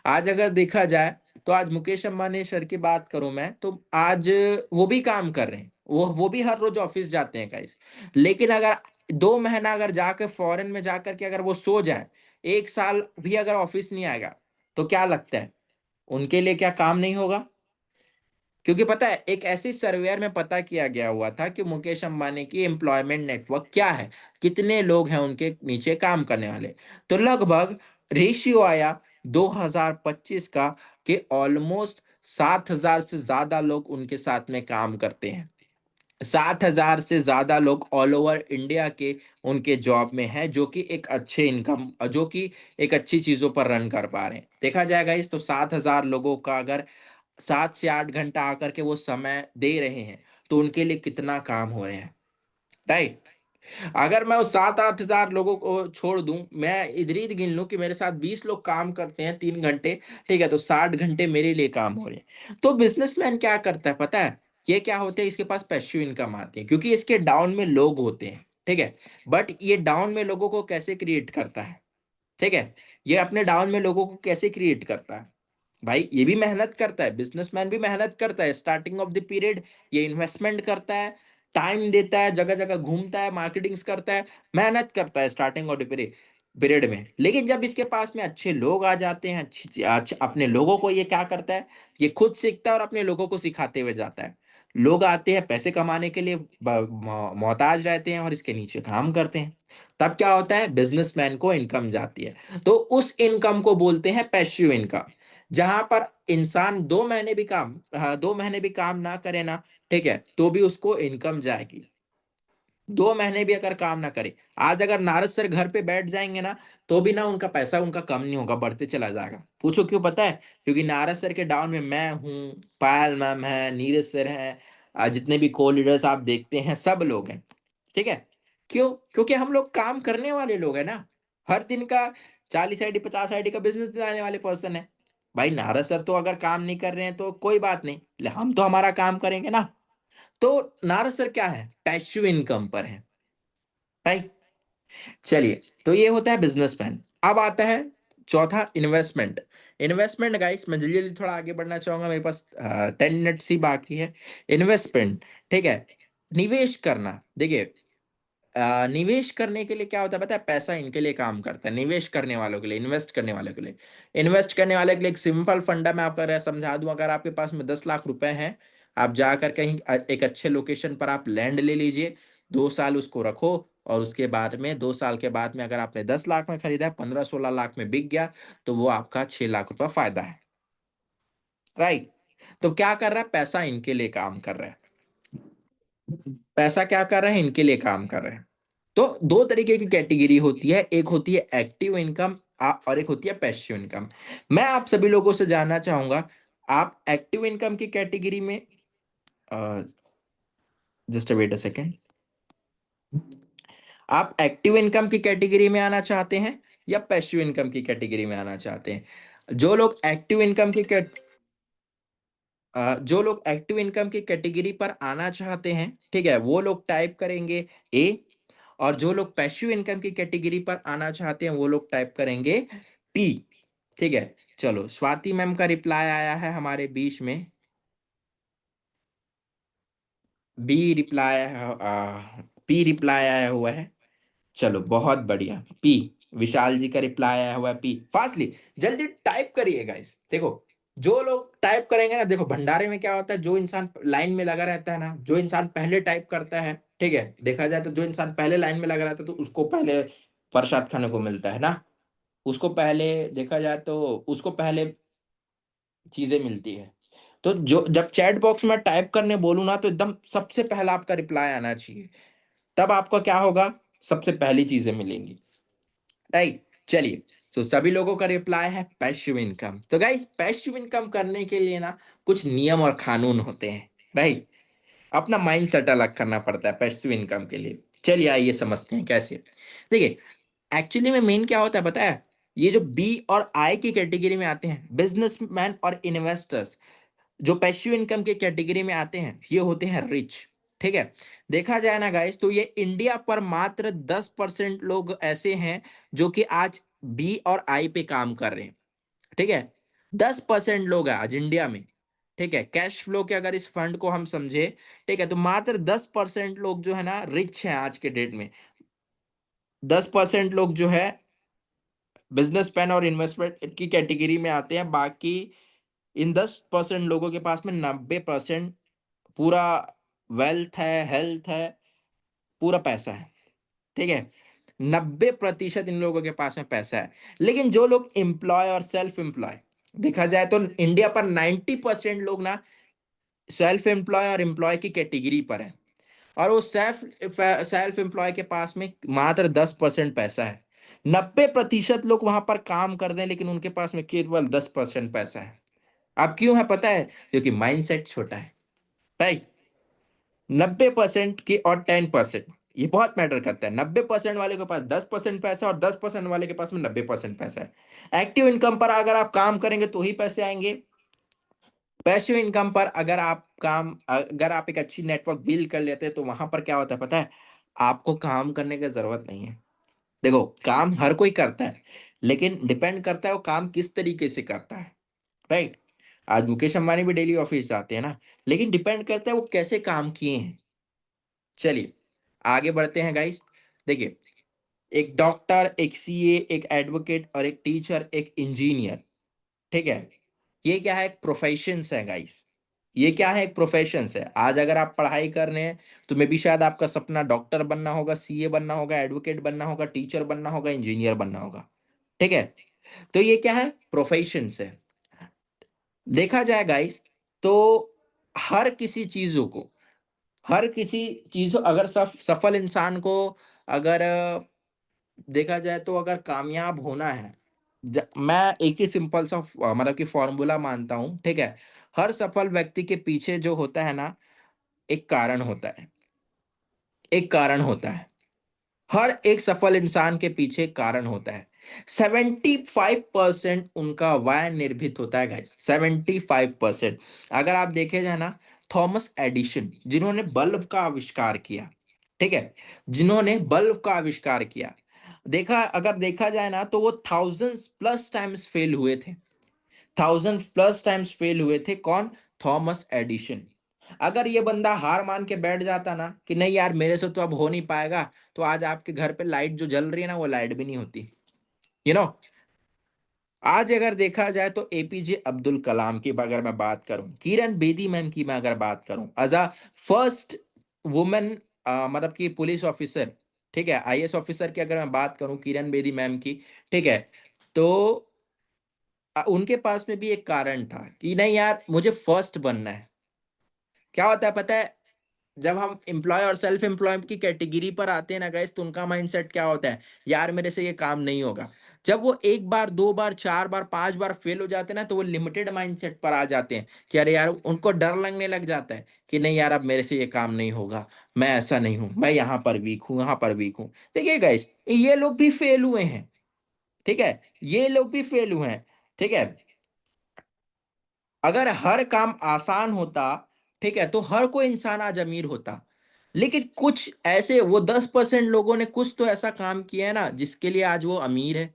आज अगर देखा जाए तो आज मुकेश अंबानी सर की बात करूं मैं, तो आज वो भी काम कर रहे हैं, वो भी हर रोज ऑफिस जाते हैं गाइस। लेकिन अगर 2 महीना अगर जाकर फॉरेन में जाकर के अगर वो सो जाए, 1 साल भी अगर ऑफिस नहीं आएगा, तो क्या लगता है उनके लिए क्या काम नहीं होगा। क्योंकि पता है एक ऐसी सर्वेयर में पता किया गया हुआ था कि मुकेश अंबानी की एम्प्लॉयमेंट नेटवर्क क्या है, कितने लोग हैं उनके नीचे काम करने वाले। तो लगभग रेशियो आया 2025 का कि ऑलमोस्ट 7,000 से ज्यादा लोग उनके साथ में काम करते हैं। 7,000 से ज्यादा लोग ऑल ओवर इंडिया के उनके जॉब में है, जो कि एक अच्छे इनकम, जो कि एक अच्छी चीजों पर रन कर पा रहे हैं। देखा जाएगा इस तो 7,000 लोगों का अगर 7 से 8 घंटा आकर के वो समय दे रहे हैं, तो उनके लिए कितना काम हो रहे हैं, राइट। अगर मैं उस 7-8 हजार लोगों को छोड़ दूं, मैं इधर ही गिन लूं कि मेरे साथ 20 लोग काम करते हैं 3 घंटे, ठीक है, तो 60 घंटे मेरे लिए काम हो रहे हैं। तो बिजनेसमैन क्या करता है पता है, ये क्या होता है, इसके पास पैसिव इनकम आती है क्योंकि इसके डाउन में लोग होते हैं, ठीक है। बट ये डाउन में लोगों को कैसे क्रिएट करता है, ठीक है, ये अपने डाउन में लोगों को कैसे क्रिएट करता है। भाई ये भी मेहनत करता है, बिजनेसमैन भी मेहनत करता है, स्टार्टिंग ऑफ द पीरियड ये इन्वेस्टमेंट करता है, टाइम देता है, जगह जगह घूमता है, मार्केटिंग्स करता है, मेहनत करता है starting of the period. Period में। लेकिन जब इसके पास में अच्छे लोग आ जाते हैं, अपने लोगों को ये क्या करता है, ये खुद सीखता है और अपने लोगों को सिखाते हुए जाता है। लोग आते हैं पैसे कमाने के लिए, मोहताज रहते हैं और इसके नीचे काम करते हैं। तब क्या होता है, बिजनेसमैन को इनकम जाती है, तो उस इनकम को बोलते हैं पैसिव इनकम। जहां पर इंसान 2 महीने भी काम, हाँ, 2 महीने भी काम ना करे ना, ठीक है, तो भी उसको इनकम जाएगी। 2 महीने भी अगर काम ना करे, आज अगर नारद सर घर पे बैठ जाएंगे ना, तो भी ना उनका पैसा उनका कम नहीं होगा, बढ़ते चला जाएगा। पूछो क्यों, पता है? क्योंकि नारद सर के डाउन में मैं हूँ, पायल मैम है, नीरज सर है, जितने भी को लीडर्स आप देखते हैं सब लोग हैं। ठीक है? क्यों? क्योंकि हम लोग काम करने वाले लोग हैं ना। हर दिन का 40 आईडी 50 आईडी का बिजनेस दिलाने वाले पर्सन है। भाई नारद सर तो अगर काम नहीं कर रहे हैं तो कोई बात नहीं, हम तो हमारा काम करेंगे ना। तो नारद सर क्या है, पैसिव इनकम पर है। राइट? चलिए, तो ये होता है बिजनेसमैन। अब आता है चौथा, इन्वेस्टमेंट। इन्वेस्टमेंट गाइस, मैं जल्दी जल्दी थोड़ा आगे बढ़ना चाहूंगा, मेरे पास 10 मिनट ही बाकी है। इन्वेस्टमेंट, ठीक है, निवेश करना। देखिए, निवेश करने के लिए क्या होता है पता है, पैसा इनके लिए काम करता है, निवेश करने वालों के लिए, इन्वेस्ट करने वालों के लिए। इन्वेस्ट करने वाले के लिए एक सिंपल फंडा मैं आपको अगर समझा दूं, अगर आपके पास में 10 लाख रुपए हैं, आप जाकर कहीं एक अच्छे लोकेशन पर आप लैंड ले लीजिए, 2 साल उसको रखो, और उसके बाद में 2 साल के बाद में अगर आपने 10 लाख में खरीदा है, 15-16 लाख में बिक गया, तो वो आपका 6 लाख रुपया फायदा है। राइट? तो क्या कर रहा है, पैसा इनके लिए काम कर रहा है। पैसा क्या कर रहे हैं, इनके लिए काम कर रहे हैं। तो दो तरीके की कैटेगरी होती है, एक होती है एक्टिव इनकम और एक होती है पैसिव इनकम। मैं आप सभी लोगों से जानना चाहूंगा, आप एक्टिव इनकम की कैटेगरी में, जस्ट वेट अ सेकेंड, आप एक्टिव इनकम की कैटेगरी में आना चाहते हैं या पैसिव इनकम की कैटेगरी में आना चाहते हैं? जो लोग एक्टिव इनकम की कैटेगरी पर आना चाहते हैं, ठीक है, वो लोग टाइप करेंगे ए। और जो लोग पैसिव इनकम की कैटेगरी पर आना चाहते हैं, वो लोग टाइप करेंगे पी। ठीक है? चलो, स्वाति मैम का रिप्लाई आया है हमारे बीच में। बी रिप्लाई है, पी रिप्लाई आया हुआ है। चलो, बहुत बढ़िया, पी। विशाल जी का रिप्लाई आया हुआ है पी, फास्टली। जल्दी टाइप करिए गाइस। देखो, जो लोग टाइप करेंगे ना, देखो भंडारे में क्या होता है, जो इंसान लाइन में लगा रहता है ना, जो इंसान पहले टाइप करता है, ठीक है, देखा जाए तो जो इंसान पहले लाइन में लगा रहता है, तो उसको पहले प्रसाद खाने को मिलता है ना। उसको पहले, देखा जाए तो उसको पहले चीजें मिलती है। तो जो जब चैट बॉक्स में टाइप करने बोलूँ ना, तो एकदम सबसे पहला आपका रिप्लाई आना चाहिए। तब आपका क्या होगा, सबसे पहली चीजें मिलेंगी। राइट? चलिए, तो सभी लोगों का रिप्लाई है पैसिव इनकम। तो गाइस, पैसिव इनकम करने के लिए ना कुछ नियम और कानून होते हैं। राइट? अपना माइंड सेट अलग करना पड़ता है पैसिव इनकम के लिए। चलिए, आइए समझते हैं कैसे। देखिए, एक्चुअली में मेन क्या होता है पता है, ये जो बी और आई की कैटेगरी में आते हैं, बिजनेसमैन और इन्वेस्टर्स, जो पैसिव इनकम के कैटेगरी में आते हैं, ये होते हैं रिच। ठीक है? देखा जाए ना गाइस, तो ये इंडिया पर मात्र 10% लोग ऐसे हैं जो कि आज बी और आई पे काम कर रहे हैं। ठीक है? 10% लोग हैं आज इंडिया में। ठीक है? कैश फ्लो के अगर इस फंड को हम समझे, ठीक है, तो मात्र 10% लोग जो है ना रिच हैं आज के डेट में। 10% लोग जो है बिजनेसमैन और इन्वेस्टमेंट की कैटेगरी में आते हैं। बाकी इन 10% लोगों के पास में 90% पूरा वेल्थ है, हेल्थ है, पूरा पैसा है। ठीक है? 90% इन लोगों के पास में पैसा है। लेकिन जो लोग एम्प्लॉय और सेल्फ एम्प्लॉय, देखा जाए तो इंडिया पर 90% लोग ना सेल्फ एम्प्लॉय और एम्प्लॉय की कैटेगरी पर है। और वो सेल्फ एम्प्लॉय के पास में मात्र 10% पैसा है। 90% लोग वहां पर काम कर दें, लेकिन उनके पास में केवल 10% पैसा है। अब क्यों है पता है? क्योंकि माइंडसेट छोटा है। राइट? 90% की और 10%, ये बहुत मैटर करता है। 90% वाले के पास 10% पैसा और 10% वाले के पास में 90% पैसा है। एक्टिव इनकम पर अगर आप काम करेंगे तो ही पैसे आएंगे। पैसिव इनकम पर अगर आप एक अच्छी नेटवर्क बिल्ड कर लेते हैं, तो वहां पर क्या होता है पता है, आपको काम करने की जरूरत नहीं है। देखो, काम हर कोई करता है, लेकिन डिपेंड करता है वो काम किस तरीके से करता है। राइट? आज मुकेश अंबानी भी डेली ऑफिस जाते हैं ना, लेकिन डिपेंड करता है वो कैसे काम किए हैं। चलिए, आगे बढ़ते हैं गाइस। देखिए, एक डॉक्टर, एक सीए, एक एडवोकेट और एक टीचर, एक इंजीनियर, ठीक है? ये क्या है? एक प्रोफेशंस है गाइस। ये क्या है? एक प्रोफेशंस है। आज अगर आप पढ़ाई कर रहे हैं, तो मे बी शायद आपका सपना डॉक्टर बनना होगा, सीए बनना होगा, एडवोकेट बनना होगा, टीचर बनना होगा, इंजीनियर बनना होगा, ठीक है? तो ये क्या है? प्रोफेशंस है। देखा जाए गाइस, तो हर किसी चीज़ों को हर किसी चीज़ अगर सफल इंसान को अगर देखा जाए तो अगर कामयाब होना है, मैं एक ही सिंपल सा मतलब कि फॉर्मूला मानता हूँ, ठीक है? हर सफल व्यक्ति के पीछे जो होता है ना, एक कारण होता है, एक कारण होता है। हर एक सफल इंसान के पीछे एक कारण होता है। 75% उनका वाय निर्भीत होता है गाइस, 75%। अगर आप देखे जाए ना, थॉमस एडिशन जिन्होंने बल्ब का आविष्कार किया, ठीक है? जिन्होंने बल्ब का आविष्कार किया, अगर देखा जाए ना, तो वो थाउजेंड्स प्लस टाइम्स फेल हुए थे। थाउजेंड प्लस टाइम्स फेल हुए थे। कौन? Thomas Edison. अगर ये बंदा हार मान के बैठ जाता ना कि नहीं यार, मेरे से तो अब हो नहीं पाएगा, तो आज आपके घर पे लाइट जो जल रही है ना, वो लाइट भी नहीं होती। यू नो आज अगर देखा जाए तो एपीजे अब्दुल कलाम की अगर मैं बात करूं, किरण बेदी मैम की मैं अगर बात करूं, एज अ फर्स्ट वुमेन, मतलब कि पुलिस ऑफिसर, ठीक है, आईएएस ऑफिसर की अगर मैं बात करूं, किरण बेदी मैम की, ठीक है, तो उनके पास में भी एक कारण था कि नहीं यार, मुझे फर्स्ट बनना है। क्या होता है पता है? जब हम एम्प्लॉय और सेल्फ एम्प्लॉय की कैटेगरी पर आते हैं ना गाइस, तो उनका माइंडसेट क्या होता है? यार मेरे से ये काम नहीं होगा। जब वो एक बार, दो बार, चार बार, पांच बार फेल हो जाते हैं ना, तो वो लिमिटेड माइंडसेट पर आ जाते हैं कि अरे यार, उनको डर लगने लग जाता है कि नहीं यार, अब मेरे से ये काम नहीं होगा, मैं ऐसा नहीं हूं, मैं यहाँ पर वीक हूँ, यहाँ पर वीक हूँ। देखिए गाइस, ये लोग भी फेल हुए हैं, ठीक है? ये लोग भी फेल हुए हैं, ठीक है? अगर हर काम आसान होता, ठीक है, तो हर कोई इंसान आज अमीर होता। लेकिन कुछ ऐसे वो 10% लोगों ने कुछ तो ऐसा काम किया है ना, जिसके लिए आज वो अमीर है,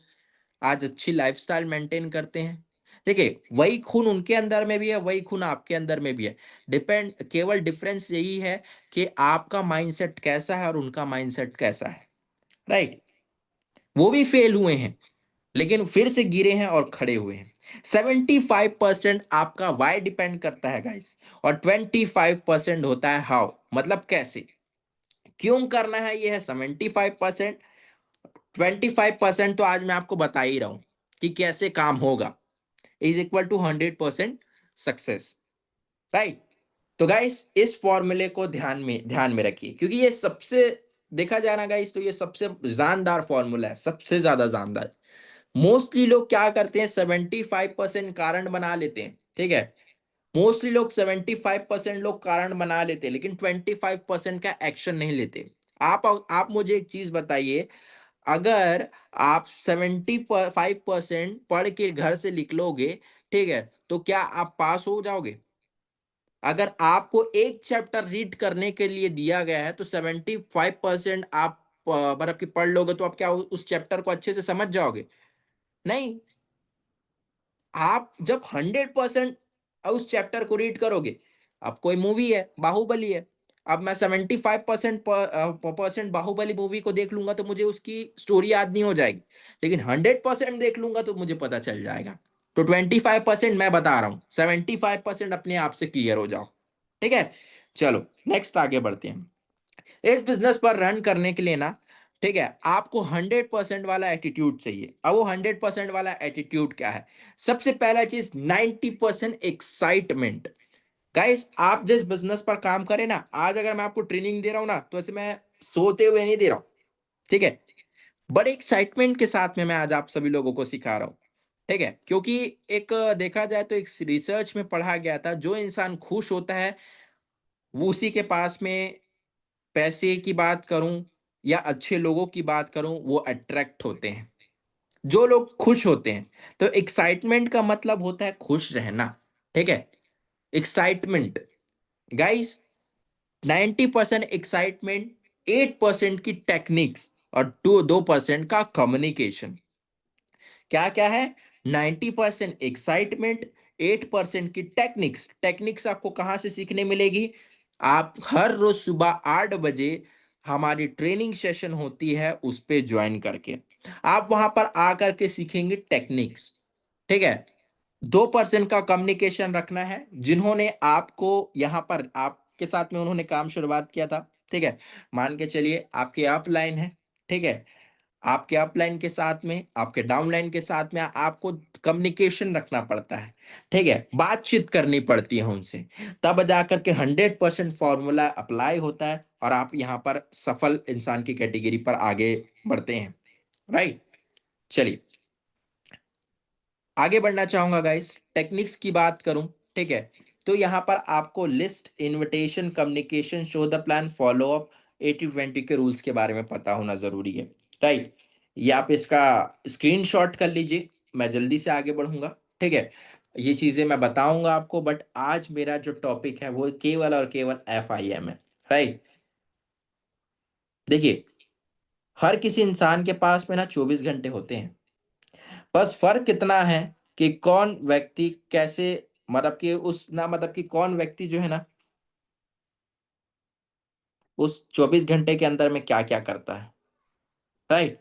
आज अच्छी लाइफस्टाइल मेंटेन करते हैं। देखिए, वही खून उनके अंदर में भी है, वही खून आपके अंदर में भी है। डिपेंड, केवल डिफरेंस यही है कि आपका माइंडसेट कैसा है और उनका माइंडसेट कैसा है, राइट? वो भी फेल हुए हैं, लेकिन फिर से गिरे हैं और खड़े हुए हैं। 75% आपका वाई डिपेंड करता है गाइस, और 25% होता है हाउ, मतलब कैसे, क्यों करना है, ये है 75%। 25% तो आज मैं आपको बता ही रहा हूं कि कैसे काम होगा, is equal to 100% success, right? तो गाइस, इस फॉर्मूले को ध्यान में रखिए, क्योंकि ये सबसे, देखा जाए ना गाइस, तो ये सबसे जानदार फॉर्मूला है, सबसे ज्यादा जानदार। मोस्टली लोग क्या करते हैं? 75% कारण बना लेते हैं, ठीक है? मोस्टली लोग 75% लोग कारण बना लेते हैं, लेकिन 25% का एक्शन नहीं लेते। आप मुझे एक चीज बताइए, अगर आप 75% पढ़ के घर से निकलोगे, ठीक है, तो क्या आप पास हो जाओगे? अगर आपको एक चैप्टर रीड करने के लिए दिया गया है, तो 75% आप मतलब कि पढ़ लोगे, तो आप क्या उस चैप्टर को अच्छे से समझ जाओगे? नहीं। आप जब 100% उस चैप्टर को रीड करोगे, अब कोई मूवी है, बाहुबली है, अब मैं 75% बाहुबली मूवी को देख लूंगा, तो मुझे उसकी स्टोरी याद नहीं हो जाएगी। लेकिन 100% देख लूंगा, तो मुझे पता चल जाएगा। तो 25% मैं बता रहा हूँ, 75% अपने आप से क्लियर हो जाओ, ठीक है? चलो, नेक्स्ट आगे बढ़ते हैं। इस बिजनेस पर रन करने के लिए ना, ठीक है, आपको 100% वाला एटीट्यूड चाहिए। अब वो 100% वाला एटीट्यूड क्या है? सबसे पहला चीज, 90% एक्साइटमेंट। गाइस, आप जिस बिजनेस पर काम करें ना, आज अगर मैं आपको ट्रेनिंग दे रहा हूं ना, तो ऐसे मैं सोते हुए नहीं दे रहा हूं, ठीक है? बड़े एक्साइटमेंट के साथ में मैं आज आप सभी लोगों को सिखा रहा हूं, ठीक है? क्योंकि एक देखा जाए तो एक रिसर्च में पढ़ा गया था, जो इंसान खुश होता है, वो उसी के पास में, पैसे की बात करूं या अच्छे लोगों की बात करूं, वो अट्रैक्ट होते हैं। जो लोग खुश होते हैं, तो एक्साइटमेंट का मतलब होता है खुश रहना, ठीक है? एक्साइटमेंट, गाइस, 90% एक्साइटमेंट, 8% की टेक्निक्स, और 2% का कम्युनिकेशन। क्या क्या है? 90% एक्साइटमेंट, 8% की टेक्निक्स। टेक्निक्स आपको कहां से सीखने मिलेगी? आप हर रोज सुबह 8 बजे हमारी ट्रेनिंग सेशन होती है उस पे ज्वाइन करके। आप वहाँ पर आकर के सीखेंगे टेक्निक्स, ठीक है? 2% का कम्युनिकेशन रखना है, जिन्होंने आपको यहाँ पर आपके साथ में उन्होंने काम शुरुआत किया था, ठीक है? मान के चलिए आपकी अपलाइन है, ठीक है? आपके अपलाइन के साथ में, आपके डाउनलाइन के साथ में आपको कम्युनिकेशन रखना पड़ता है, ठीक है? बातचीत करनी पड़ती है उनसे, तब जाकर के 100% फ़ॉर्मूला अप्लाई होता है और आप यहाँ पर सफल इंसान की कैटेगरी पर आगे बढ़ते हैं, राइट? चलिए, आगे बढ़ना चाहूँगा गाइस, टेक्निक्स की बात करूँ, ठीक है? तो यहाँ पर आपको list, invitation, communication, show the plan, follow up, 80-20 के रूल्स के बारे में पता होना ज़रूरी है, राइट? ये आप इसका स्क्रीनशॉट कर लीजिए, मैं जल्दी से आगे बढ़ूँगा, ठीक है? ये चीज़ें मैं बताऊँगा आपको, बट आज मेरा जो टॉपिक है वो केवल और केवल एफआईएम है, राइट? देखिए, हर किसी इंसान के पास में ना 24 घंटे होते हैं। बस फ़र्क इतना है कि कौन व्यक्ति कैसे, मतलब कि उस ना, मतलब कि कौन व्यक्ति जो है ना, उस 24 घंटे के अंदर में क्या-क्या करता है, राइट?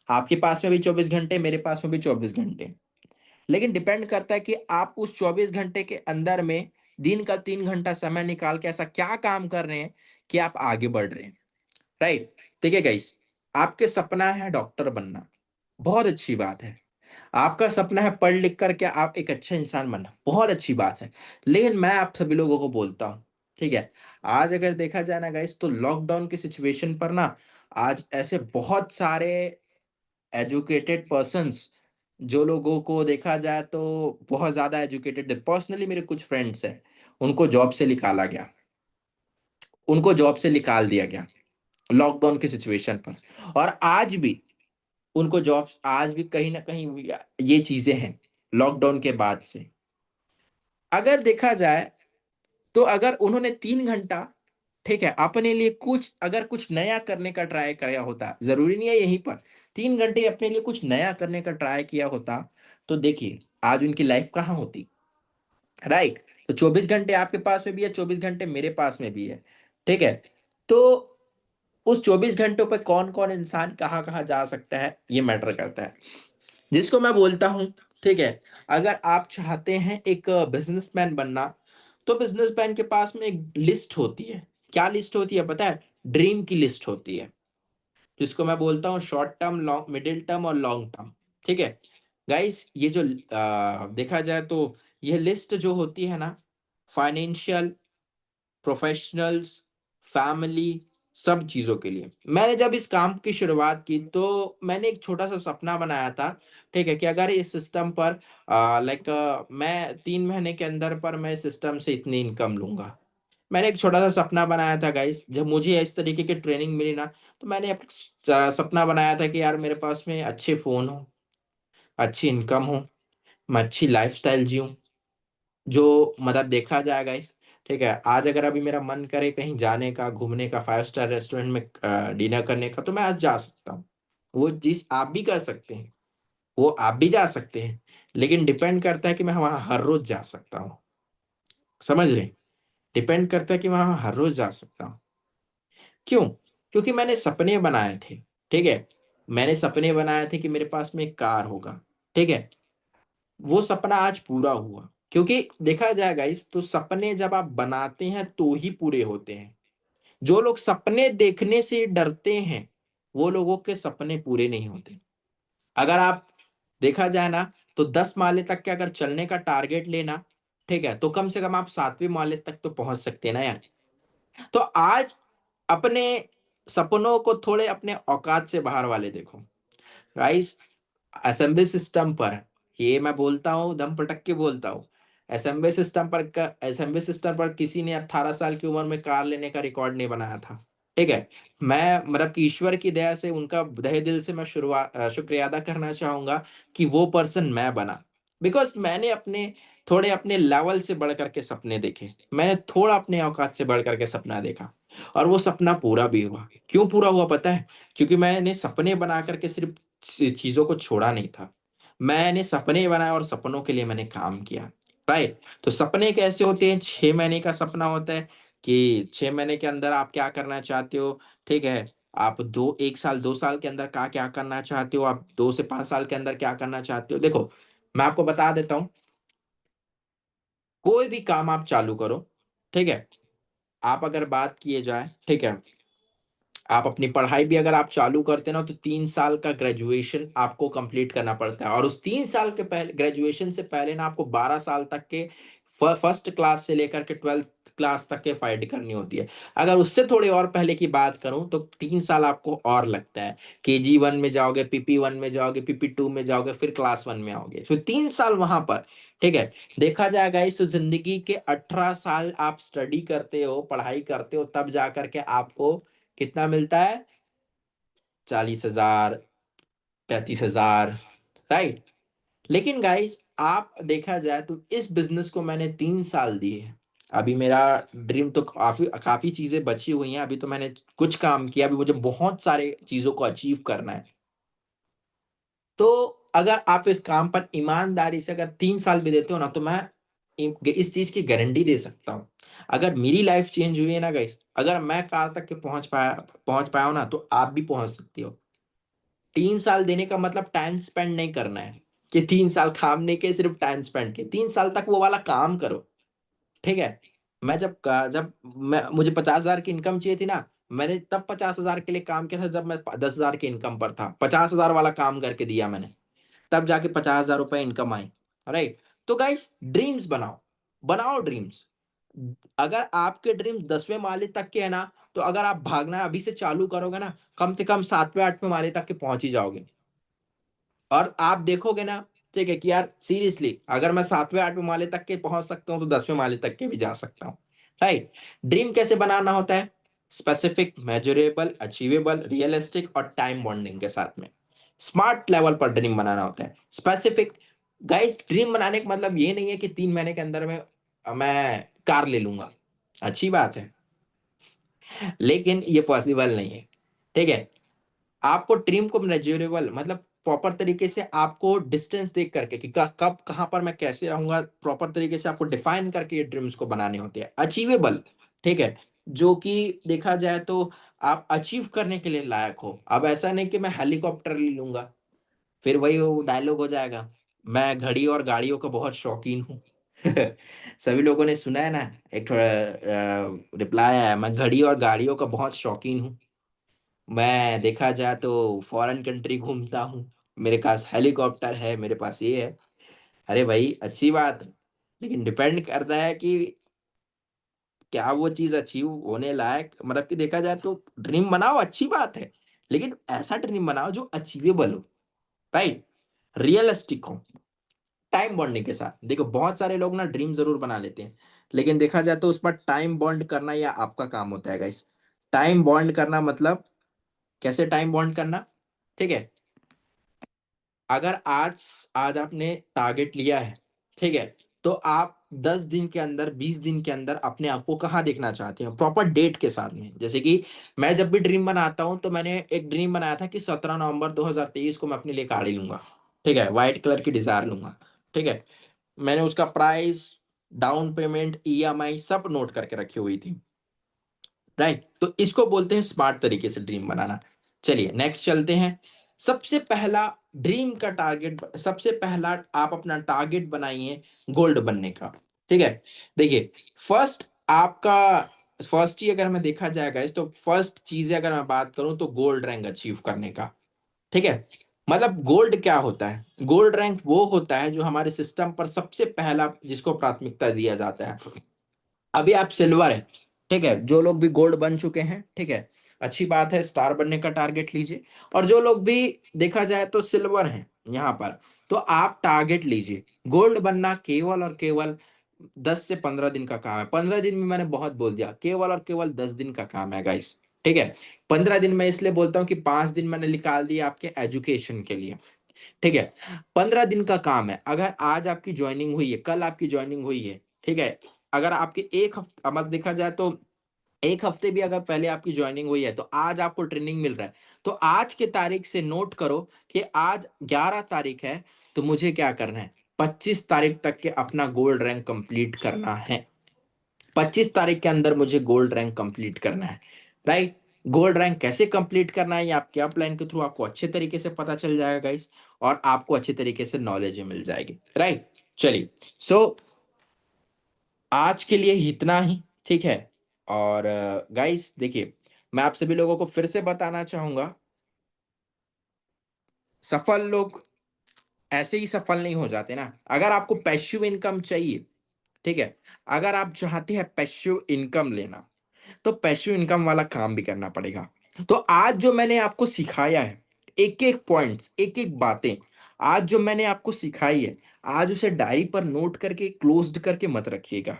आपके पास में भी 24 घंटे, मेरे पास में भी 24 घंटे। लेकिन डिपेंड करता है कि आप उस 24 घंटे के अंदर में दिन का 3 घंटा समय निकाल के ऐसा क्या काम कर रहे हैं कि आप आगे बढ़ रहे हैं, राइट? देखिए गाइस, आपके सपना है डॉक्टर बनना, बहुत अच्छी बात है। आपका सपना है पढ़ लिख कर के आप एक अच्छा इंसान बनना, बहुत अच्छी बात है। लेकिन मैं आप सभी लोगों को बोलता हूँ, ठीक है? आज अगर देखा जाए ना गाइस, तो लॉकडाउन की सिचुएशन पर ना, आज ऐसे बहुत सारे एजुकेटेड पर्सन्स, जो लोगों को देखा जाए तो बहुत ज़्यादा एजुकेटेड है। पर्सनली मेरे कुछ फ्रेंड्स हैं, उनको जॉब से निकाला गया, उनको जॉब से निकाल दिया गया, लॉकडाउन की सिचुएशन पर। और आज भी उनको जॉब्स, आज भी कहीं न कहीं ये चीज़ें हैं, लॉकडाउन के बाद से। अगर देखा जाए, तो अगर उन्होंने 3 घंटा, ठीक है, अपने लिए कुछ अगर कुछ नया करने का ट्राई किया होता, ज़रूरी नहीं है यहीं पर, 3 घंटे अपने लिए कुछ नया करने का ट्राई किया होता, तो देखिए, आज उनकी लाइफ़ कहाँ होती, राइट? तो 24 घंटे आपके पास में भी है, 24 घंटे मेरे पास में भी है, ठीक है? तो उस 24 घंटों पे कौन-कौन इंसान कहाँ-कहाँ जा सकता है, ये मैटर करता है। जिसको मैं बोलता हूँ, ठीक है, अगर आप चाहते हैं एक बिज़नेसमैन बनना, तो बिज़नेसमैन के पास में एक लिस्ट होती है। क्या लिस्ट होती है पता है? ड्रीम की लिस्ट होती है, जिसको मैं बोलता हूँ short term, long middle term और लॉन्ग टर्म, ठीक है? गाइस, ये जो देखा जाए तो ये लिस्ट जो होती है ना, फाइनेंशियल, प्रोफेशनल्स, फैमिली, सब चीज़ों के लिए। मैंने जब इस काम की शुरुआत की, तो मैंने एक छोटा-सा सपना बनाया था, ठीक है? कि अगर इस सिस्टम पर मैं 3 महीने के अंदर पर मैं इस सिस्टम से इतनी इनकम लूँगा। मैंने एक छोटा-सा सपना बनाया था गाइस, जब मुझे इस तरीके की ट्रेनिंग मिली ना, तो मैंने एक सपना बनाया था कि यार मेरे पास में अच्छे फ़ोन हो, अच्छी इनकम हो, मैं अच्छी लाइफ़स्टाइल जिऊँ। जो मतलब देखा जाए गाइस, ठीक है? आज अगर अभी मेरा मन करे कहीं जाने का, घूमने का, 5 स्टार रेस्टोरेंट में डिनर करने का, तो मैं आज जा सकता हूँ। वो चीज़ आप भी कर सकते हैं, वो आप भी जा सकते हैं, लेकिन डिपेंड करता है कि मैं वहाँ हर रोज़ जा सकता हूँ। समझ रहे हैं? डिपेंड करता है कि वहाँ हर रोज़ जा सकता हूँ। क्यों? क्योंकि मैंने सपने बनाए थे, ठीक है? मैंने सपने बनाए थे कि मेरे पास में एक कार होगा, ठीक है? वो सपना आज पूरा हुआ। क्योंकि देखा जाए गाइस, तो सपने जब आप बनाते हैं तो ही पूरे होते हैं। जो लोग सपने देखने से डरते हैं, वो लोगों के सपने पूरे नहीं होते। अगर आप देखा जाए ना, तो 10 माले तक के अगर चलने का टारगेट लेना, ठीक है? तो कम से कम आप 7वें माले तक तो पहुँच सकते हैं ना यार। तो आज अपने सपनों को थोड़े अपने औकात से बाहर वाले देखो। गाइस, असेंबली सिस्टम पर, ये मैं बोलता हूँ, दम पटक के बोलता हूँ, असेंबली सिस्टम पर किसी ने 18 साल की उम्र में कार लेने का रिकॉर्ड नहीं बनाया था, ठीक है? मैं मतलब कि ईश्वर की दया से उनका तहे दिल से मैं शुक्रिया अदा करना चाहूँगा कि वो पर्सन मैं बना। बिकॉज़ मैंने थोड़े अपने लेवल से बढ़ कर के सपने देखे। मैंने थोड़ा अपने औकात से बढ़ कर के सपना देखा और वो सपना पूरा भी हुआ। क्यों पूरा हुआ पता है? क्योंकि मैंने सपने बना कर के सिर्फ़ चीज़ों को छोड़ा नहीं था। मैंने सपने बनाए और सपनों के लिए मैंने काम किया, राइट? तो सपने कैसे होते हैं? 6 महीने का सपना होता है, कि 6 महीने के अंदर आप क्या करना चाहते हो, ठीक है? आप 1 साल, 2 साल के अंदर क्या करना चाहते हो, आप 2 से 5 साल के अंदर क्या करना चाहते हो? देखो, मैं आपको बता देता हूँ, कोई भी काम आप चालू करो, ठीक है? आप अगर बात किए जाए, ठीक है? आप अपनी पढ़ाई भी अगर आप चालू करते हैं ना, तो 3 साल का ग्रेजुएशन आपको कंप्लीट करना पड़ता है, और उस 3 साल के पहले, ग्रेजुएशन से पहले ना, आपको 12 साल तक के फर्स्ट क्लास से लेकर के 12th क्लास तक के फाइट करनी होती है। अगर उससे थोड़े और पहले की बात करूं तो 3 साल आपको और लगता है। KG 1 में जाओगे, PP 1 में जाओगे, PP 2 में जाओगे, फिर क्लास 1 में आओगे, फिर 3 साल वहां पर, ठीक है? देखा जाएगा इस तो जिंदगी के 18 साल आप स्टडी करते हो, पढ़ाई करते हो, तब जाकर के आपको कितना मिलता है? 40,000, 35,000, राइट? लेकिन गाइस, आप देखा जाए तो इस बिजनेस को मैंने 3 साल दिए। अभी मेरा ड्रीम तो काफी काफी चीजें बची हुई हैं, अभी तो मैंने कुछ काम किया, अभी मुझे बहुत सारे चीजों को अचीव करना है। तो अगर आप इस काम पर ईमानदारी से अगर 3 साल भी देते हो ना, तो मैं इस चीज की गारंटी दे सकता हूँ, अगर मेरी लाइफ चेंज हुई है ना गाइस, अगर मैं कहाँ तक के पहुंच पाया हूं ना, तो आप भी पहुंच सकते हो। 3 साल देने का मतलब टाइम स्पेंड नहीं करना है, कि 3 साल काम नहीं के सिर्फ टाइम स्पेंड के, 3 साल तक वो वाला काम करो, ठीक है? जब मुझे 50,000 की इनकम चाहिए थी ना, मैंने तब 50,000 के लिए काम किया था, जब मैं 10,000 की इनकम पर था, 50,000 वाला काम करके दिया मैंने, तब जाके 50,000 रुपए इनकम आई, राइट? तो गाइस, ड्रीम्स बनाओ, बनाओ ड्रीम्स। अगर आपके ड्रीम्स 10वें माले तक के है ना, तो अगर आप भागना अभी से चालू करोगे ना, कम से कम 7वें 8वें माले तक के पहुंच ही जाओगे। और आप देखोगे ना, ठीक है, कि यार सीरियसली, अगर मैं 7वें 8वें माले तक के पहुंच सकता हूँ, तो 10वें माले तक के भी जा सकता हूँ, राइट? ड्रीम कैसे बनाना होता है? स्पेसिफिक, मेजरेबल, अचीवेबल, रियलिस्टिक और टाइम बॉन्डिंग के साथ में स्मार्ट लेवल पर ड्रीम बनाना होता है। स्पेसिफिक, गाइस, ड्रीम बनाने का मतलब ये नहीं है कि 3 महीने के अंदर में मैं कार ले लूंगा। अच्छी बात है, लेकिन ये पॉसिबल नहीं है, ठीक है? आपको ड्रीम को मेजरेबल मतलब प्रॉपर तरीके से आपको डिस्टेंस देख करके कि कब कहां पर मैं कैसे रहूंगा, प्रॉपर तरीके से आपको डिफाइन करके ये ड्रीम्स को बनाने होते हैं। अचीवेबल, ठीक है, जो कि देखा जाए तो आप अचीव करने के लिए लायक हो। अब ऐसा नहीं कि मैं हेलीकॉप्टर ले लूंगा, फिर वही वो डायलॉग हो जाएगा, मैं घड़ी और गाड़ियों का बहुत शौकीन हूँ। सभी लोगों ने सुना है ना, एक थोड़ा रिप्लाई आया, मैं घड़ी और गाड़ियों का बहुत शौकीन हूँ, मैं देखा जाए तो फॉरेन कंट्री घूमता हूँ, मेरे पास हेलीकॉप्टर है, मेरे पास ये है। अरे भाई, अच्छी बात है, लेकिन डिपेंड करता है कि क्या वो चीज अचीव होने लायक, मतलब कि देखा जाए तो ड्रीम बनाओ, अच्छी बात है, लेकिन ऐसा ड्रीम बनाओ जो अचीवेबल हो, राइट? रियलिस्टिक हो, टाइम बॉन्डिंग के साथ। देखो, बहुत सारे लोग ना ड्रीम जरूर बना लेते हैं, लेकिन देखा जाए तो उस पर टाइम बॉन्ड करना या आपका काम होता है गाइस। टाइम बॉन्ड करना मतलब कैसे टाइम बॉन्ड करना, ठीक है? अगर आज आज आपने टारगेट लिया है, ठीक है, तो आप 10 दिन के अंदर, 20 दिन के अंदर अपने आप को कहाँ देखना चाहते हैं, प्रॉपर डेट के साथ में। जैसे कि मैं जब भी ड्रीम बनाता हूँ, तो मैंने एक ड्रीम बनाया था कि 17 नवंबर 2023 को मैं अपने लिए गाड़ी लूंगा, ठीक है, व्हाइट कलर की डिजायर लूंगा, ठीक है? मैंने उसका प्राइस, डाउन पेमेंट, EMI सब नोट करके रखी हुई थी, राइट? तो इसको बोलते हैं स्मार्ट तरीके से ड्रीम बनाना। चलिए नेक्स्ट चलते हैं। सबसे पहला ड्रीम का टारगेट, सबसे पहला आप अपना टारगेट बनाइए गोल्ड बनने का, ठीक है? देखिए, फर्स्ट आपका फर्स्ट ही अगर मैं देखा जाएगा, तो फर्स्ट चीज अगर मैं बात करूं तो गोल्ड रैंक अचीव करने का, ठीक है? मतलब गोल्ड क्या होता है? गोल्ड रैंक वो होता है जो हमारे सिस्टम पर सबसे पहला जिसको प्राथमिकता दिया जाता है। अभी आप सिल्वर है, ठीक है, जो लोग भी गोल्ड बन चुके हैं, ठीक है, अच्छी बात है, स्टार बनने का टारगेट लीजिए। और जो लोग भी देखा जाए तो सिल्वर हैं यहाँ पर, तो आप टारगेट लीजिए गोल्ड बनना। केवल और केवल 10 से 15 दिन का काम है। 15 दिन में मैंने बहुत बोल दिया, केवल और केवल 10 दिन का काम है गाइस, ठीक है? 15 दिन मैं इसलिए बोलता हूँ कि 5 दिन मैंने निकाल दिया आपके एजुकेशन के लिए, ठीक है? 15 दिन का काम है। अगर आज आपकी ज्वाइनिंग हुई है, कल आपकी ज्वाइनिंग हुई है, ठीक है, अगर आपके एक हफ्ता मतलब देखा जाए तो एक हफ्ते भी अगर पहले आपकी ज्वाइनिंग हुई है, तो आज आपको ट्रेनिंग मिल रहा है, तो आज के तारीख से नोट करो कि आज 11 तारीख है, तो मुझे क्या करना है, 25 तारीख तक के अपना गोल्ड रैंक कंप्लीट करना है। 25 तारीख के अंदर मुझे गोल्ड रैंक कंप्लीट करना है, राइट। गोल्ड रैंक कैसे कंप्लीट करना है, ये आप क्या प्लान के थ्रू आपको अच्छे तरीके से पता चल जाएगा गाइस, और आपको अच्छे तरीके से नॉलेज भी मिल जाएगी, राइट। चलिए, सो आज के लिए इतना ही, ठीक है। और गाइस देखिए, मैं आप सभी लोगों को फिर से बताना चाहूंगा, सफल लोग ऐसे ही सफल नहीं हो जाते ना। अगर आपको पैसिव इनकम चाहिए, ठीक है, अगर आप चाहते हैं पैसिव इनकम लेना, तो पैसिव इनकम वाला काम भी करना पड़ेगा। तो आज जो मैंने आपको सिखाया है, एक एक पॉइंट्स, एक एक बातें आज जो मैंने आपको सिखाई है, आज उसे डायरी पर नोट करके क्लोज्ड करके मत रखिएगा।